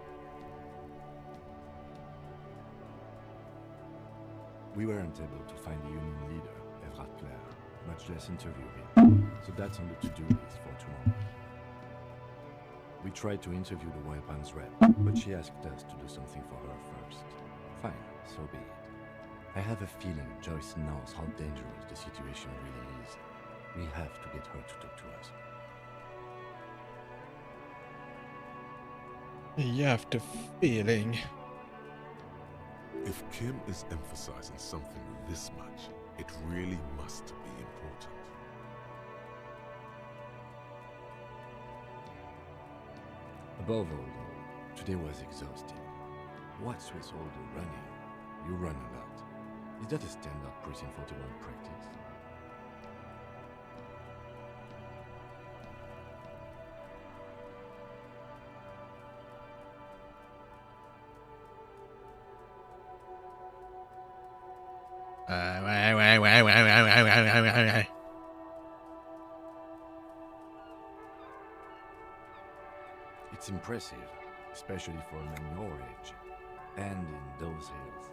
we weren't able to find the union leader, Revachol, much less interview him. So that's on the to-do list for tomorrow. We tried to interview the Wild Palms rep, but she asked us to do something for her first. Fine, so be it. I have a feeling Joyce knows how dangerous the situation really is. We have to get her to talk to us. You have the feeling. If Kim is emphasizing something this much, it really must be important. Above all, though, today was exhausting. What's with all the running? You run a lot. Is that a standard Precinct 41 practice? It's impressive, especially for a man your age, and in those hills.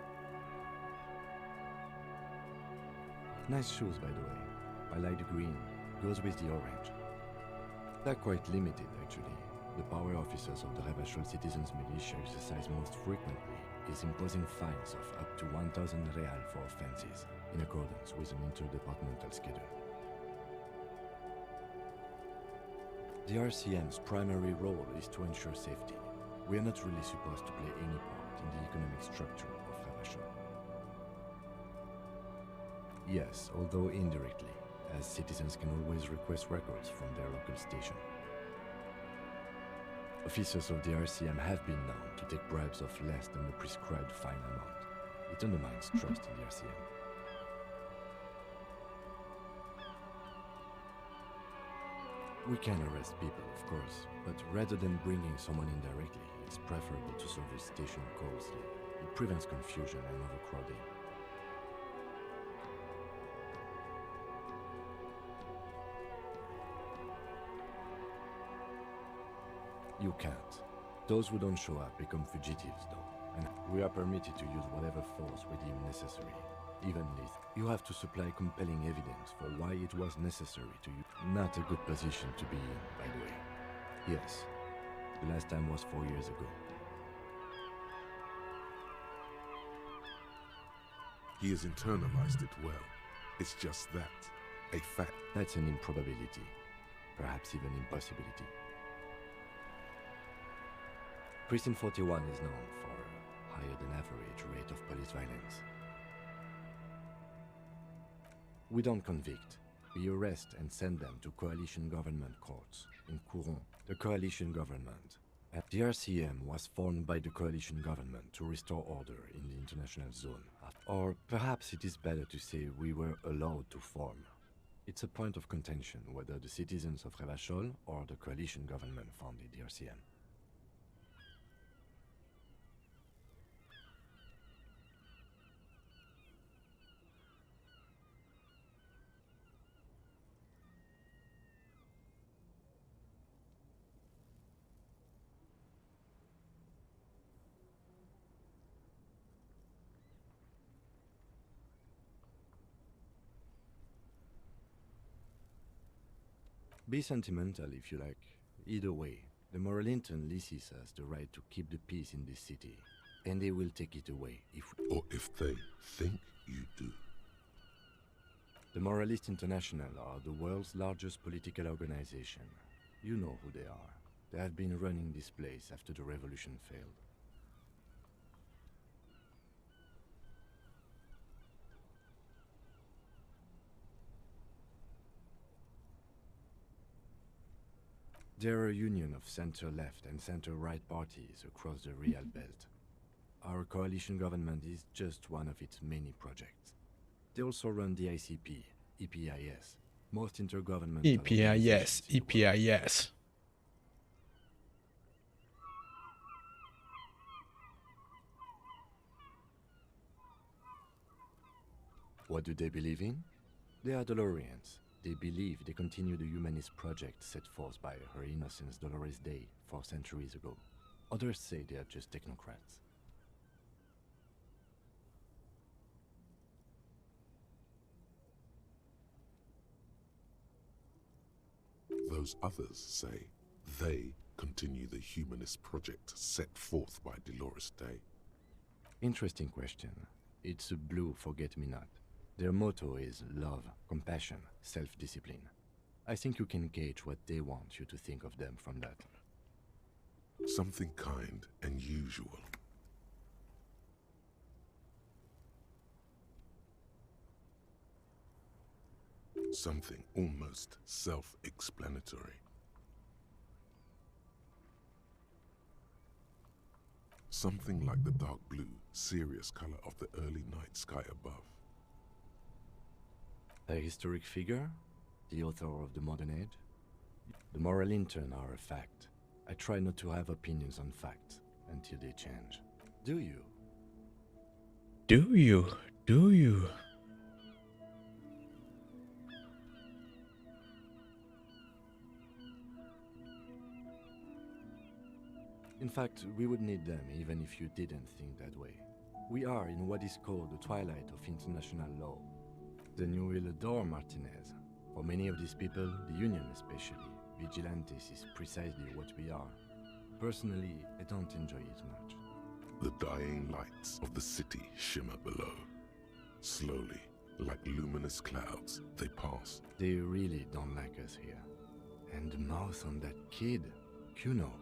Nice shoes, by the way. I like the green, goes with the orange. They're quite limited, actually. The power officers of the Revachol Citizens Militia exercise most frequently is imposing fines of up to 1,000 real for offenses, in accordance with an interdepartmental schedule. The RCM's primary role is to ensure safety. We are not really supposed to play any part in the economic structure of Revachol. Yes, although indirectly, as citizens can always request records from their local station. Officers of the RCM have been known to take bribes of less than the prescribed fine amount. It undermines trust in the RCM. We can arrest people, of course, but rather than bringing someone in directly, it's preferable to serve the station closely. It prevents confusion and overcrowding. You can't. Those who don't show up become fugitives, though, and we are permitted to use whatever force we deem necessary, even lethal. You have to supply compelling evidence for why it was necessary to use. Not a good position to be in, by the way. Yes, the last time was 4 years ago. He has internalized it well. It's just that, a fact. That's an improbability, perhaps even impossibility. Precinct 41 is known for a higher than average rate of police violence. We don't convict. We arrest and send them to coalition government courts in Couron. The coalition government. The RCM was formed by the coalition government to restore order in the international zone. Or perhaps it is better to say we were allowed to form. It's a point of contention whether the citizens of Revachol or the coalition government founded the RCM. Be sentimental if you like. Either way, the moral intern leases us the right to keep the peace in this city, and they will take it away if we... Or if they think you do. The Moralist International are the world's largest political organization. You know who they are. They have been running this place after the revolution failed. There are a union of center-left and center-right parties across the real belt. Our coalition government is just one of its many projects. They also run the ICP, EPIS, most intergovernmental EPIS, EPIS. What do they believe in? They are DeLoreans. They believe they continue the humanist project set forth by Her Innocence Dolores Day 4 centuries ago. Others say they are just technocrats. Those others say they continue the humanist project set forth by Dolores Day. Interesting question. It's a blue forget-me-not. Their motto is love, compassion, self-discipline. I think you can gauge what they want you to think of them from that. Something kind and usual. Something almost self-explanatory. Something like the dark blue, serious color of the early night sky above. A historic figure? The author of the modern age? The moral intern are a fact. I try not to have opinions on facts until they change. Do you? Do you? Do you? In fact, we would need them even if you didn't think that way. We are in what is called the twilight of international law. Then you will adore Martinez. For many of these people, the Union especially, vigilantes is precisely what we are. Personally, I don't enjoy it much. The dying lights of the city shimmer below. Slowly, like luminous clouds, they pass. They really don't like us here. And the mouth on that kid, Kuno.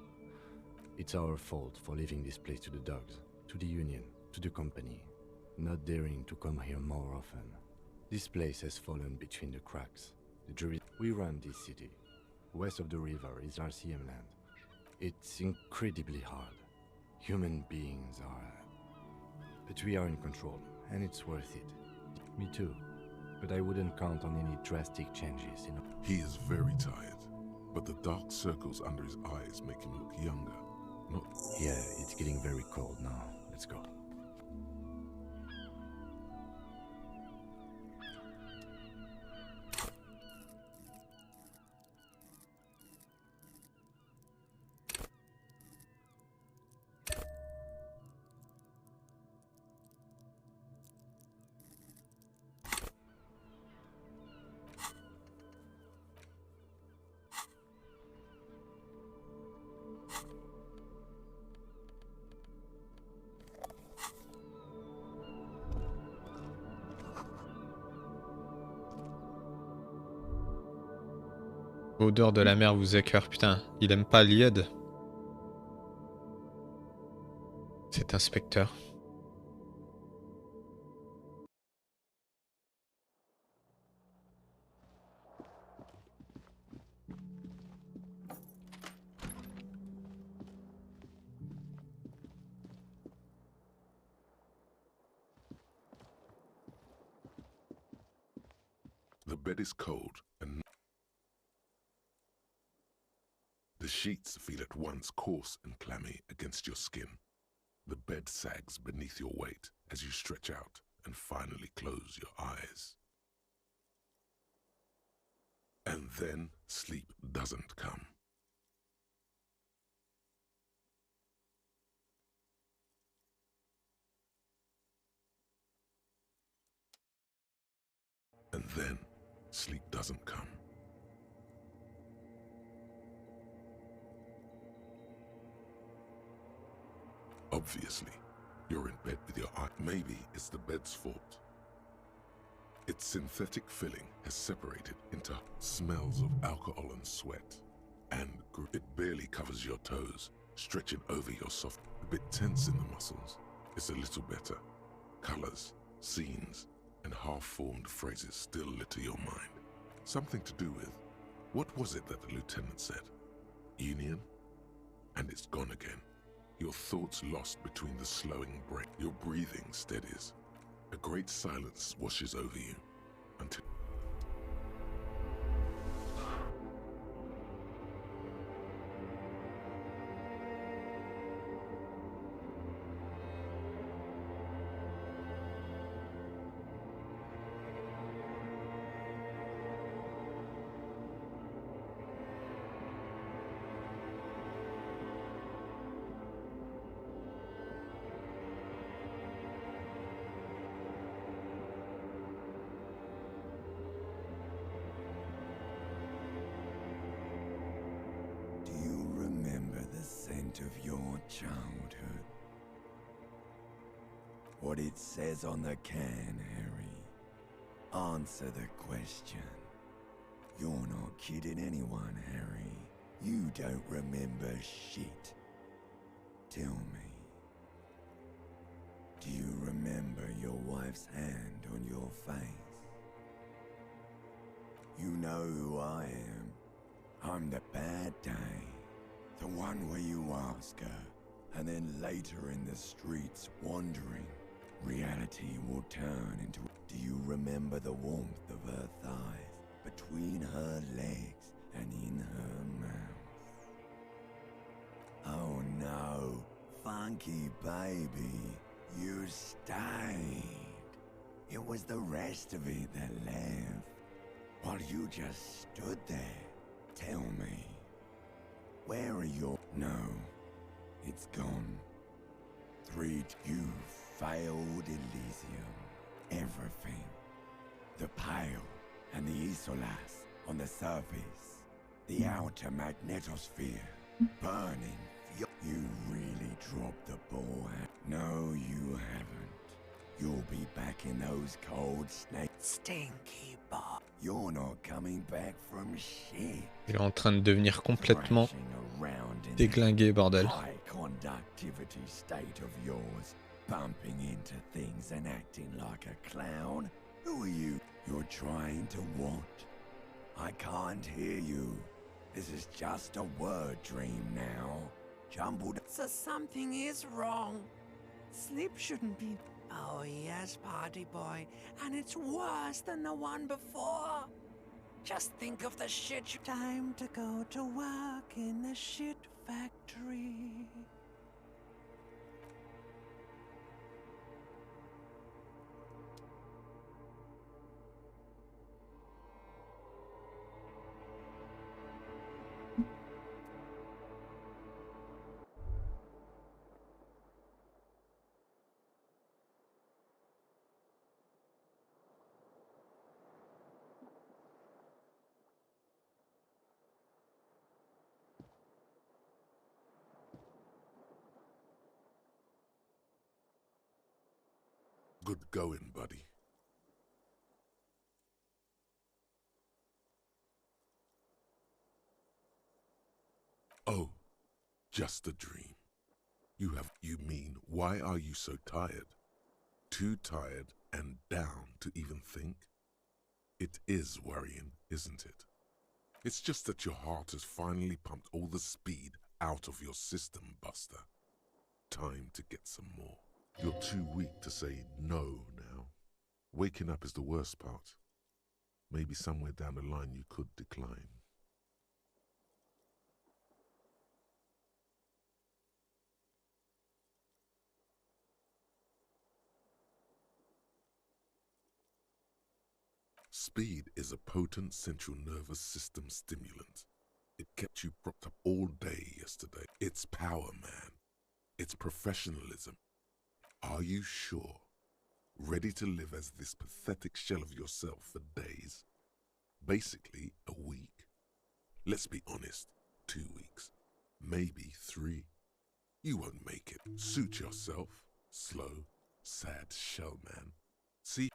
It's our fault for leaving this place to the dogs, to the Union, to the company, not daring to come here more often. This place has fallen between the cracks. We run this city. West of the river is RCM land. It's incredibly hard. Human beings are... But we are in control, and it's worth it. Me too. But I wouldn't count on any drastic changes, you know. He is very tired, but the dark circles under his eyes make him look younger. Not... Yeah, it's getting very cold now. Let's go. L'odeur de la mer vous écœure, putain. Il aime pas l'iode. Cet inspecteur. The bed is cold and the sheets feel at once coarse and clammy against your skin. The bed sags beneath your weight as you stretch out and finally close your eyes. And then sleep doesn't come. And then sleep doesn't come. Obviously, you're in bed with your eye. Maybe it's the bed's fault. Its synthetic filling has separated into smells of alcohol and sweat. And it barely covers your toes, stretching over your soft, a bit tense in the muscles. It's a little better. Colors, scenes, and half-formed phrases still litter your mind. Something to do with, what was it that the lieutenant said? Union? And it's gone again. Your thoughts lost between the slowing breath. Your breathing steadies. A great silence washes over you until... remember the scent of your childhood? What it says on the can, Harry. Answer the question. You're not kidding anyone, Harry. You don't remember shit. Tell me. Do you remember your wife's hand on your face? You know who I am. I'm the bad day. The one where you ask her, and then later in the streets wandering, reality will turn into... Do you remember the warmth of her thighs, between her legs and in her mouth? Oh no, funky baby, you stayed. It was the rest of it that left, while you just stood there. Tell me, where are your... No, it's gone. You failed Elysium. Everything. The Pale and the Isolas on the surface. The outer magnetosphere. Burning. You really dropped the ball. No, you haven't. You'll be back in those cold snake... Stinky bar. You're not coming back from shit. Il est en train de devenir complètement déglingué, bordel. High conductivity state of yours, bumping into things and acting like a clown. Who are you? You're trying to what? I can't hear you. This is just a word dream now. Jumbled. So something is wrong. Sleep shouldn't be... Oh yes, party boy. And it's worse than the one before. Just think of the shit. Time to go to work in the shit factory. Good going, buddy. Oh, just a dream. You mean, why are you so tired? Too tired and down to even think? It is worrying, isn't it? It's just that your heart has finally pumped all the speed out of your system, Buster. Time to get some more. You're too weak to say no now. Waking up is the worst part. Maybe somewhere down the line you could decline. Speed is a potent central nervous system stimulant. It kept you propped up all day yesterday. It's power, man. It's professionalism. Are you sure? Ready to live as this pathetic shell of yourself for days? Basically, a week? Let's be honest, 2 weeks. Maybe 3. You won't make it. Suit yourself. Slow, sad shell, man. See?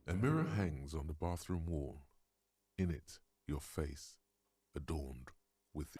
A mirror hangs on the bathroom wall. In it, your face, adorned with...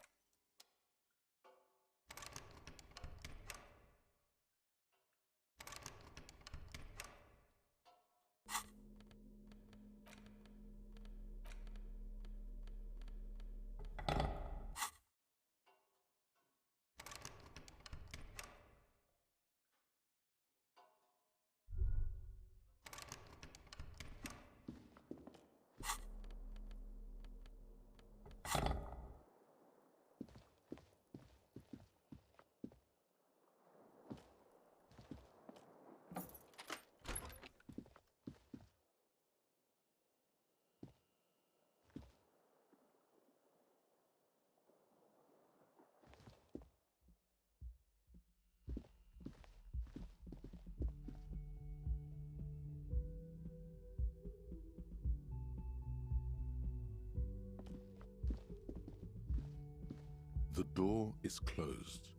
The door is closed.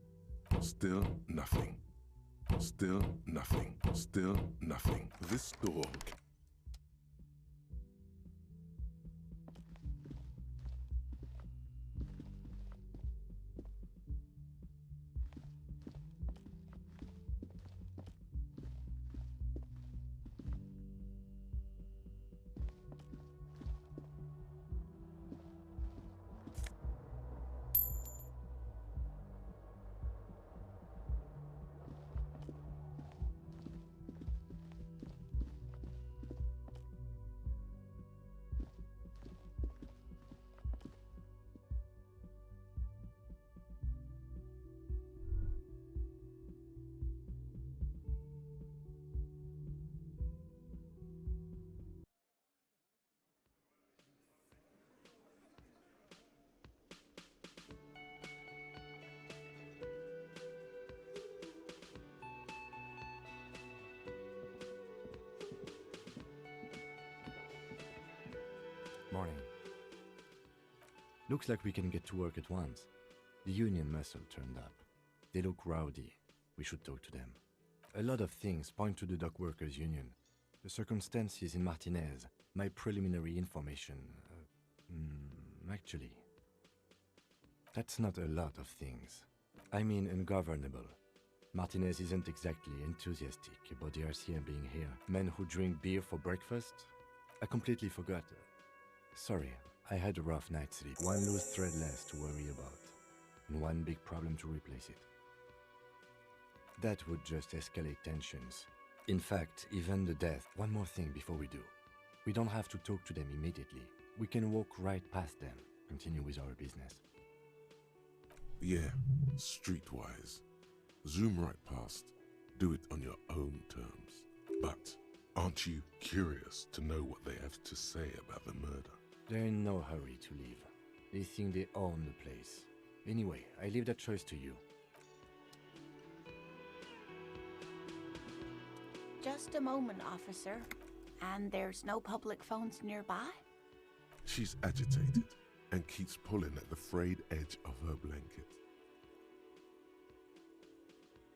Still nothing. Still nothing. Still nothing. This door... Morning. Looks like we can get to work at once. The union muscle turned up. They look rowdy. We should talk to them. A lot of things point to the dock workers union. The circumstances in Martinez, my preliminary information. Actually, that's not a lot of things. I mean ungovernable. Martinez isn't exactly enthusiastic about the RCM being here. Men who drink beer for breakfast? I completely forgot. Sorry, I had a rough night's sleep. One loose thread less to worry about, and one big problem to replace it. That would just escalate tensions. In fact, even the death. One more thing before we do. We don't have to talk to them immediately. We can walk right past them, continue with our business. Yeah, streetwise. Zoom right past. Do it on your own terms. But aren't you curious to know what they have to say about the murder? They're in no hurry to leave. They think they own the place. Anyway, I leave that choice to you. Just a moment, officer. And there's no public phones nearby? She's agitated and keeps pulling at the frayed edge of her blanket.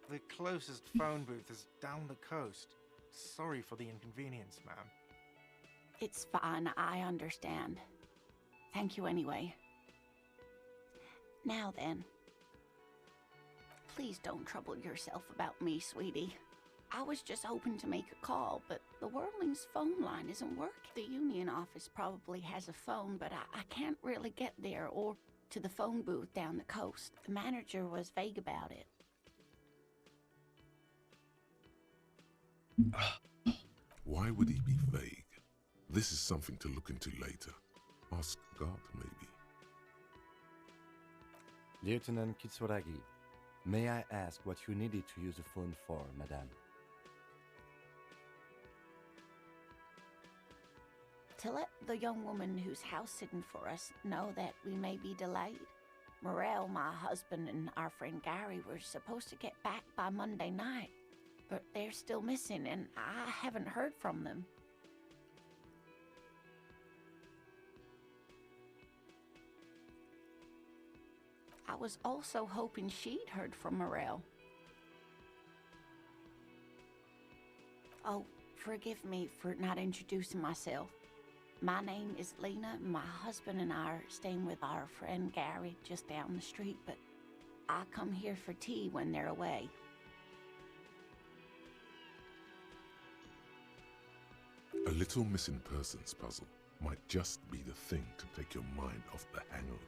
The closest phone booth is down the coast. Sorry for the inconvenience, ma'am. It's fine, I understand. Thank you anyway. Now then. Please don't trouble yourself about me, sweetie. I was just hoping to make a call, but the Whirling's phone line isn't working. The union office probably has a phone, but I can't really get there or to the phone booth down the coast. The manager was vague about it. Why would he be vague? This is something to look into later. Ask God, maybe. Lieutenant Kitsuragi, may I ask what you needed to use the phone for, madame? To let the young woman who's house-sitting for us know that we may be delayed. Morel, my husband, and our friend Gary were supposed to get back by Monday night, but they're still missing, and I haven't heard from them. I was also hoping she'd heard from Morel. Oh, forgive me for not introducing myself. My name is Lena. My husband and I are staying with our friend Gary just down the street, but I come here for tea when they're away. A little missing persons puzzle might just be the thing to take your mind off the hangover.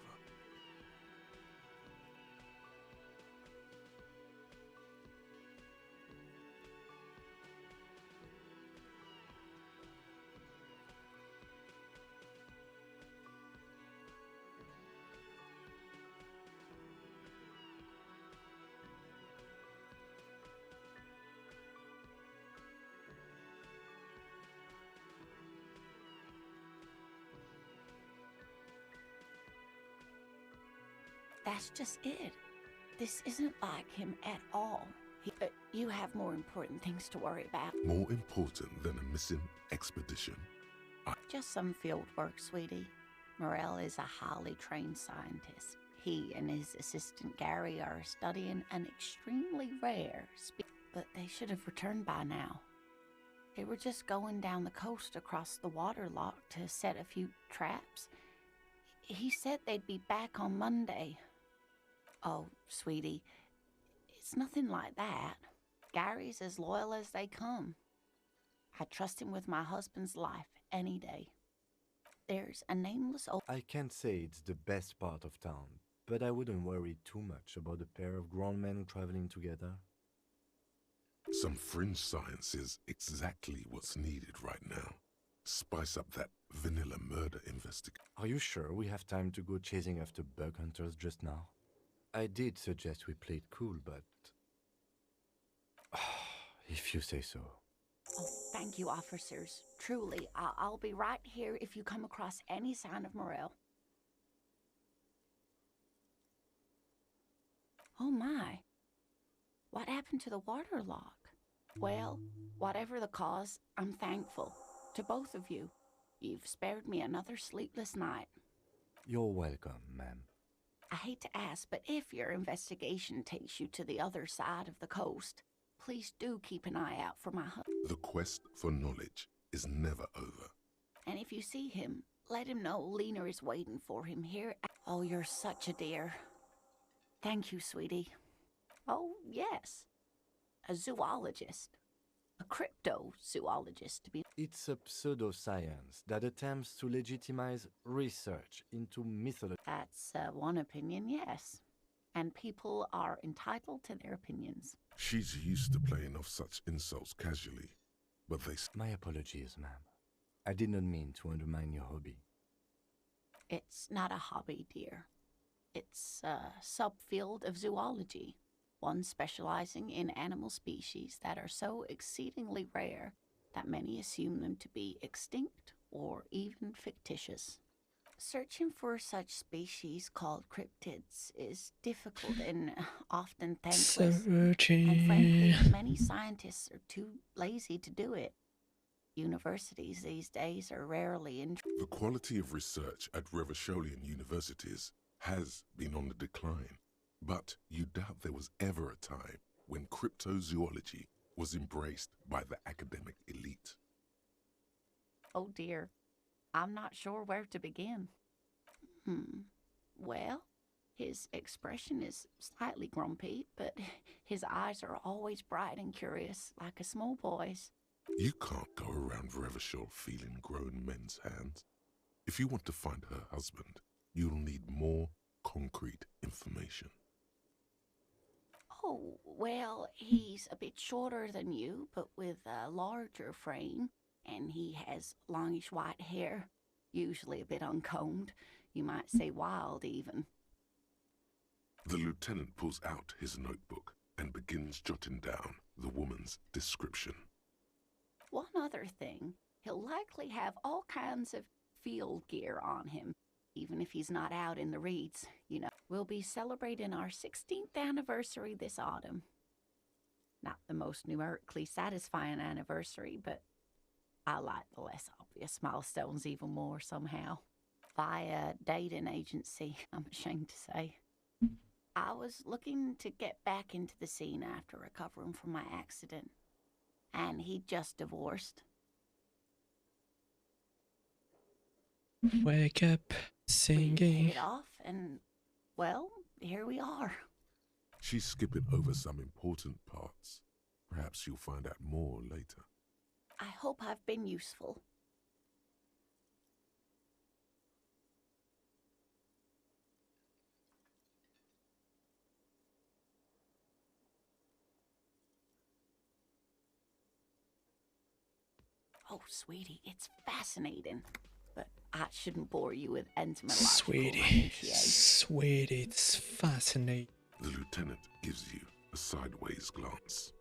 That's just it. This isn't like him at all. You have more important things to worry about. More important than a missing expedition? Just some field work, sweetie. Morel is a highly trained scientist. He and his assistant Gary are studying an extremely rare but they should have returned by now. They were just going down the coast across the waterlock to set a few traps. He said they'd be back on Monday. Oh, sweetie, it's nothing like that. Gary's as loyal as they come. I trust him with my husband's life any day. There's a nameless old... I can't say it's the best part of town, but I wouldn't worry too much about a pair of grown men traveling together. Some fringe science is exactly what's needed right now. Spice up that vanilla murder investigation. Are you sure we have time to go chasing after bug hunters just now? I did suggest we play it cool, but... if you say so. Oh, thank you, officers. Truly, I'll be right here if you come across any sign of Morel. Oh my. What happened to the waterlock? Well, whatever the cause, I'm thankful. To both of you. You've spared me another sleepless night. You're welcome, ma'am. I hate to ask, but if your investigation takes you to the other side of the coast, please do keep an eye out for my husband. The quest for knowledge is never over. And if you see him, let him know Lena is waiting for him here. Oh, you're such a dear. Thank you, sweetie. Oh, yes. A zoologist. A cryptozoologist, to be... It's a pseudoscience that attempts to legitimize research into mythology. That's one opinion, yes. And people are entitled to their opinions. She's used to playing off such insults casually, but they... My apologies, ma'am. I did not mean to undermine your hobby. It's not a hobby, dear. It's a subfield of zoology. One specializing in animal species that are so exceedingly rare that many assume them to be extinct or even fictitious. Searching for such species called cryptids is difficult and often thankless. And frankly, many scientists are too lazy to do it. Universities these days are rarely in... The quality of research at Revacholian universities has been on the decline. But you doubt there was ever a time when cryptozoology was embraced by the academic elite. Oh dear, I'm not sure where to begin. Well, his expression is slightly grumpy, but his eyes are always bright and curious, like a small boy's. You can't go around Revachol feeling grown men's hands. If you want to find her husband, you'll need more concrete information. Oh, well, he's a bit shorter than you, but with a larger frame, and he has longish white hair, usually a bit uncombed. You might say wild, even. The lieutenant pulls out his notebook and begins jotting down the woman's description. One other thing, he'll likely have all kinds of field gear on him, even if he's not out in the reeds, you know. We'll be celebrating our 16th anniversary this autumn. Not the most numerically satisfying anniversary, but I like the less obvious milestones even more somehow. Via dating agency, I'm ashamed to say. I was looking to get back into the scene after recovering from my accident, and he'd just divorced. Wake up, singing. We hit it off, and, well, here we are. She's skipping over some important parts. Perhaps you'll find out more later. I hope I've been useful. Oh, sweetie, it's fascinating. But I shouldn't bore you with entomological Sweetie, it's fascinating. The lieutenant gives you a sideways glance.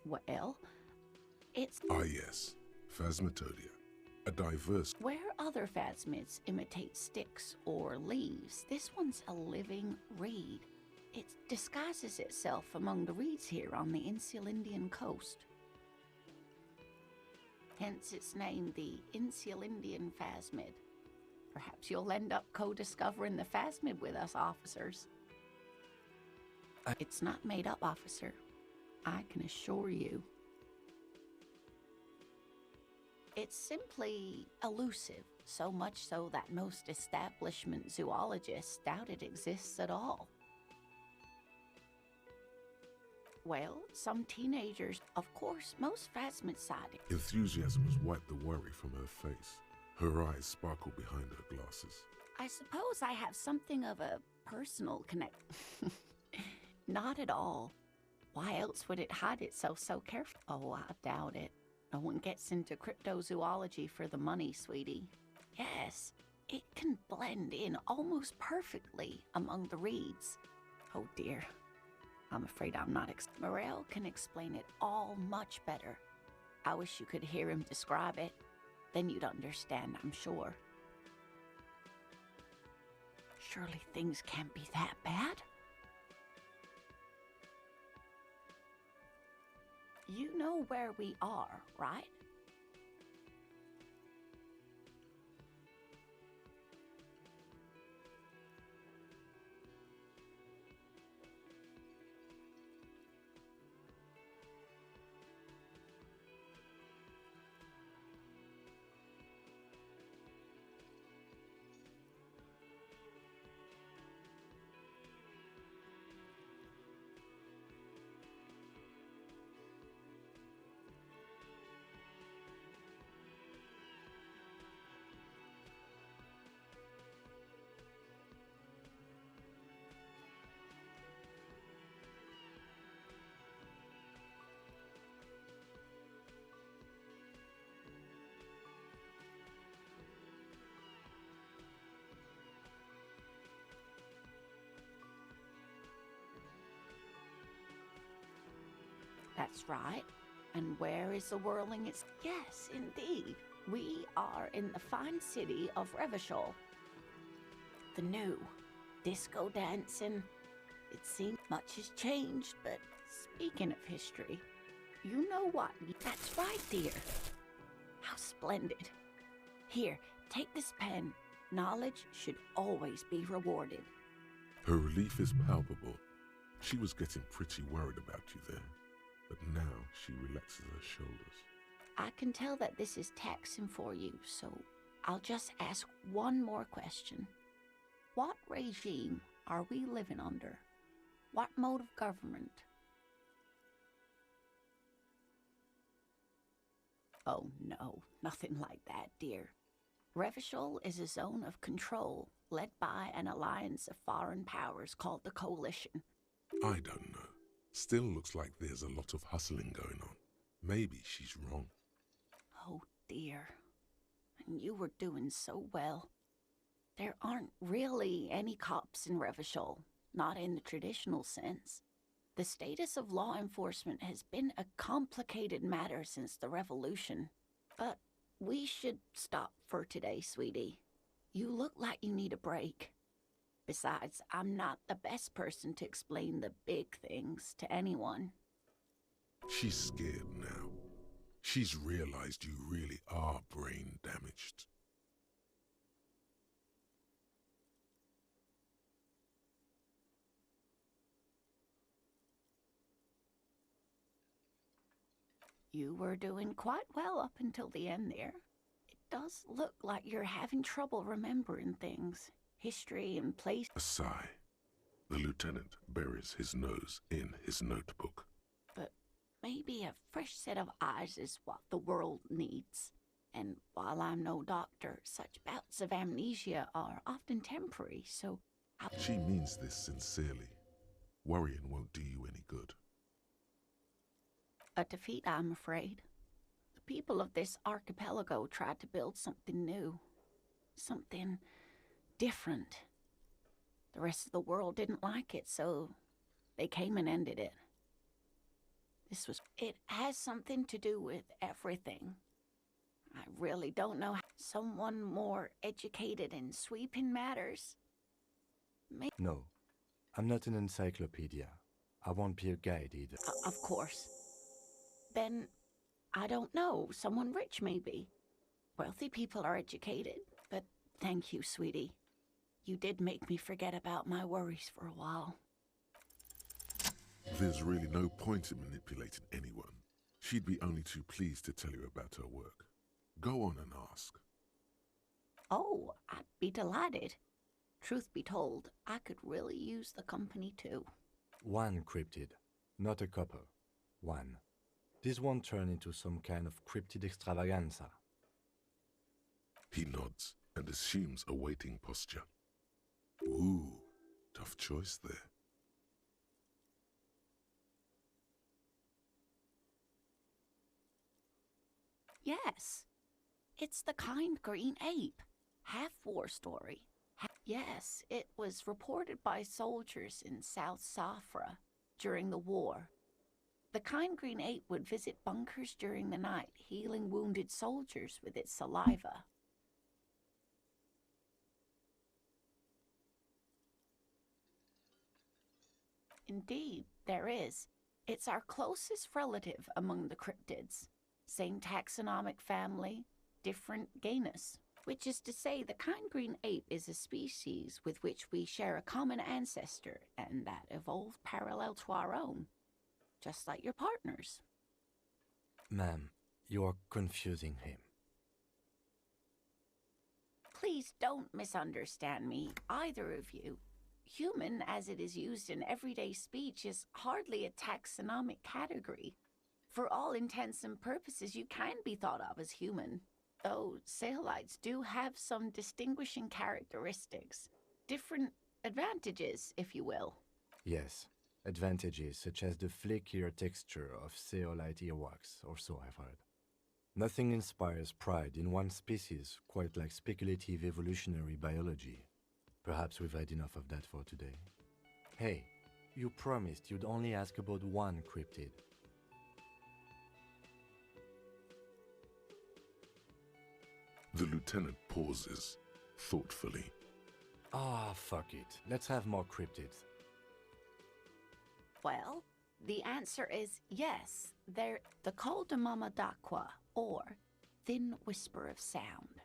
Well, it's... Ah yes, Phasmatopia. A diverse... Where other phasmids imitate sticks or leaves, this one's a living reed. It disguises itself among the reeds here on the insular Indian coast. Hence its name, the insular Indian phasmid. Perhaps you'll end up co-discovering the phasmid with us, officers. It's not made up, officer. I can assure you. It's simply elusive, so much so that most establishment zoologists doubt it exists at all. Well, some teenagers, of course, most phasmid sightings. Enthusiasm has wiped the worry from her face. Her eyes sparkle behind her glasses. I suppose I have something of a personal connect. Not at all. Why else would it hide itself so carefully? Oh, I doubt it. No one gets into cryptozoology for the money, sweetie. Yes, it can blend in almost perfectly among the reeds. Oh dear. I'm afraid I'm not. Morel can explain it all much better. I wish you could hear him describe it. Then you'd understand, I'm sure. Surely things can't be that bad? You know where we are, right? That's right. And where is the whirling? It's... Yes, indeed. We are in the fine city of Revachol. The new disco dancing. It seems much has changed, but speaking of history, you know what? That's right, dear. How splendid. Here, take this pen. Knowledge should always be rewarded. Her relief is palpable. She was getting pretty worried about you there. But now she relaxes her shoulders. I can tell that this is taxing for you, so I'll just ask one more question. What regime are we living under? What mode of government? Oh no, nothing like that, dear. Revachol is a zone of control led by an alliance of foreign powers called the Coalition. I don't know. Still looks like there's a lot of hustling going on. Maybe she's wrong. Oh dear. And you were doing so well. There aren't really any cops in Revachol, not in the traditional sense. The status of law enforcement has been a complicated matter since the revolution. But we should stop for today, sweetie. You look like you need a break. Besides, I'm not the best person to explain the big things to anyone. She's scared now. She's realized you really are brain damaged. You were doing quite well up until the end there. It does look like you're having trouble remembering things. History and place. A sigh. The lieutenant buries his nose in his notebook. But maybe a fresh set of eyes is what the world needs. And while I'm no doctor, such bouts of amnesia are often temporary, so... She means this sincerely. Worrying won't do you any good. A defeat, I'm afraid. The people of this archipelago tried to build something new. Something different. The rest of the world didn't like it, so they came and ended it. It has something to do with everything. I really don't know how someone more educated in sweeping matters. No, I'm not an encyclopedia. I won't be a guide either. Of course. Then, I don't know, someone rich maybe. Wealthy people are educated, but thank you, sweetie. You did make me forget about my worries for a while. There's really no point in manipulating anyone. She'd be only too pleased to tell you about her work. Go on and ask. Oh, I'd be delighted. Truth be told, I could really use the company too. One cryptid, not a couple. One. This won't turn into some kind of cryptid extravaganza. He nods and assumes a waiting posture. Ooh, tough choice there. Yes, it's the kind green ape. Half-war story. Yes, it was reported by soldiers in South Safra during the war. The kind green ape would visit bunkers during the night, healing wounded soldiers with its saliva. Indeed, there is. It's our closest relative among the cryptids. Same taxonomic family, different genus. Which is to say, the kind green ape is a species with which we share a common ancestor and that evolved parallel to our own. Just like your partners. Ma'am, you are confusing him. Please don't misunderstand me, either of you. Human, as it is used in everyday speech, is hardly a taxonomic category. For all intents and purposes, you can be thought of as human. Though Saelites do have some distinguishing characteristics. Different advantages, if you will. Yes, advantages such as the flakier texture of Saelite earwax, or so I've heard. Nothing inspires pride in one species quite like speculative evolutionary biology. Perhaps we've had enough of that for today. Hey, you promised you'd only ask about one cryptid. The lieutenant pauses, thoughtfully. Ah, fuck it. Let's have more cryptids. Well, the answer is yes. They're the col de mama d'aqua, or thin whisper of sound.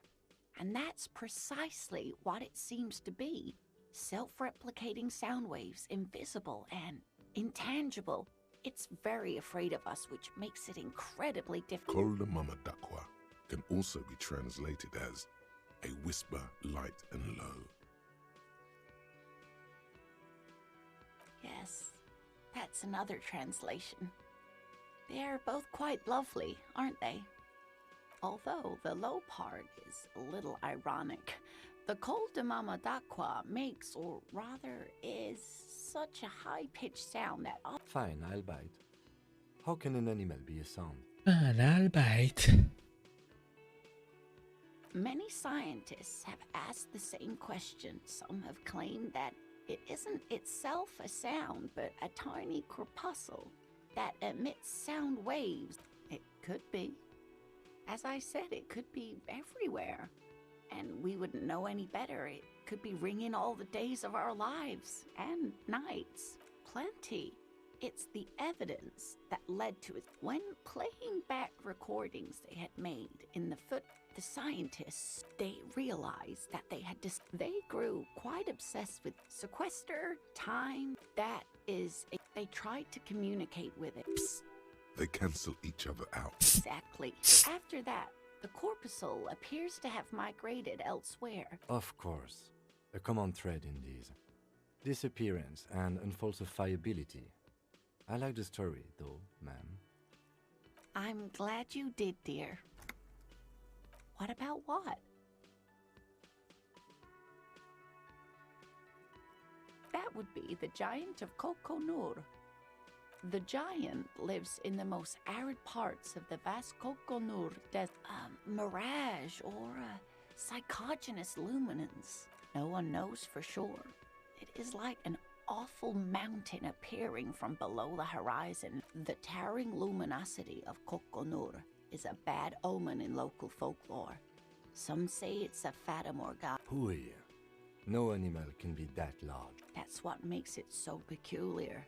And that's precisely what it seems to be. Self-replicating sound waves, invisible and intangible. It's very afraid of us, which makes it incredibly difficult. Col de mama d'aqua can also be translated as a whisper light and low. Yes, that's another translation. They're both quite lovely, aren't they? Although the low part is a little ironic. The col de mama d'aqua makes, or rather is, such a high-pitched sound that... Fine, I'll bite. How can an animal be a sound? Fine, I'll bite. Many scientists have asked the same question. Some have claimed that it isn't itself a sound, but a tiny corpuscle that emits sound waves. It could be. As I said, it could be everywhere. And we wouldn't know any better. It could be ringing all the days of our lives and nights. Plenty. It's the evidence that led to it. When playing back recordings they had made in the scientists, they realized that they grew quite obsessed with sequester, time. That is, they tried to communicate with it. Psst. They cancel each other out. Exactly. After that, the corpuscle appears to have migrated elsewhere. Of course. A common thread in these. Disappearance and unfalsifiability. I like the story, though, ma'am. I'm glad you did, dear. What about what? That would be the giant of Coconur. The giant lives in the most arid parts of the vast Coconur desert. Mirage or psychogenous luminance. No one knows for sure. It is like an awful mountain appearing from below the horizon. The towering luminosity of Kokonur is a bad omen in local folklore. Some say it's a fata morgana. Who here? No animal can be that large. That's what makes it so peculiar.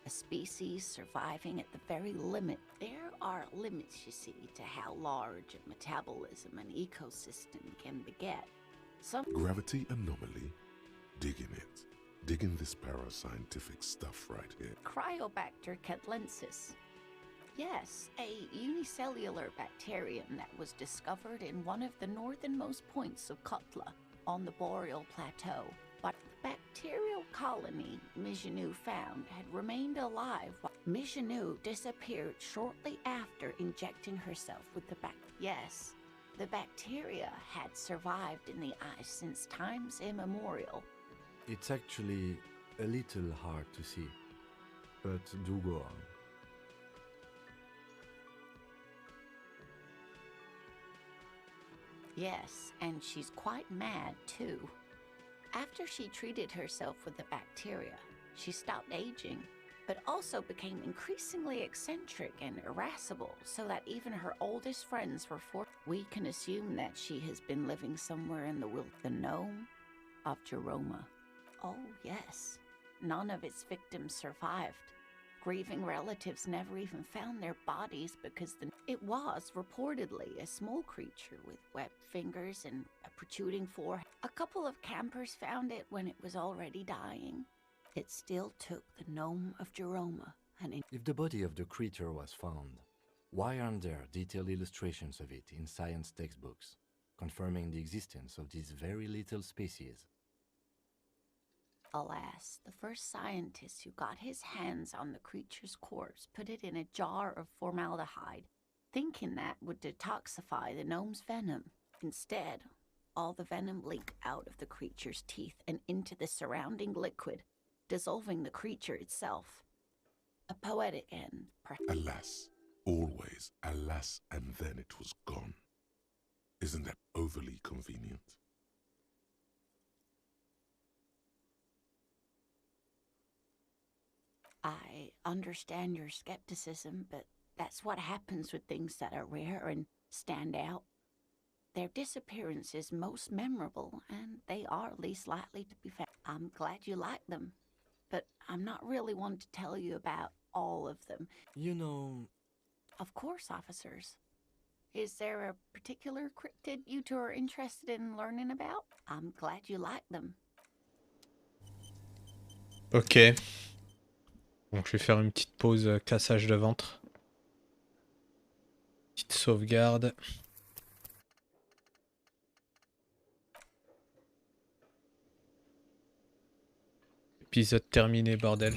A species surviving at the very limit. There are limits, you see, to how large a metabolism an ecosystem can beget. Some Gravity anomaly? Digging it. Digging this parascientific stuff right here. Cryobacter catlensis. Yes, a unicellular bacterium that was discovered in one of the northernmost points of Kotla on the Boreal Plateau. But the bacterial colony Mijanu found had remained alive while Mijanu disappeared shortly after injecting herself with the Yes, the bacteria had survived in the ice since times immemorial. It's actually a little hard to see, but do go on. Yes, and she's quite mad too. After she treated herself with the bacteria, she stopped aging, but also became increasingly eccentric and irascible, so that even her oldest friends were forced. We can assume that she has been living somewhere in the gnome of Jeroma. Oh yes, none of its victims survived. Grieving relatives never even found their bodies because it was reportedly a small creature with webbed fingers and a protruding forehead. A couple of campers found it when it was already dying. It still took the gnome of Jeroma and If the body of the creature was found, why aren't there detailed illustrations of it in science textbooks, confirming the existence of this very little species? Alas, the first scientist who got his hands on the creature's corpse put it in a jar of formaldehyde, thinking that would detoxify the gnome's venom. Instead, all the venom leaked out of the creature's teeth and into the surrounding liquid, dissolving the creature itself. A poetic end, perhaps. Alas, always alas, and then it was gone. Isn't that overly convenient? I understand your skepticism, but that's what happens with things that are rare and stand out. Their disappearance is most memorable, and they are least likely to be found. I'm glad you like them, but I'm not really one to tell you about all of them. You know... Of course, officers. Is there a particular cryptid you two are interested in learning about? I'm glad you like them. Ok. Donc je vais faire une petite pause cassage de ventre. Petite sauvegarde. Épisode terminé, bordel.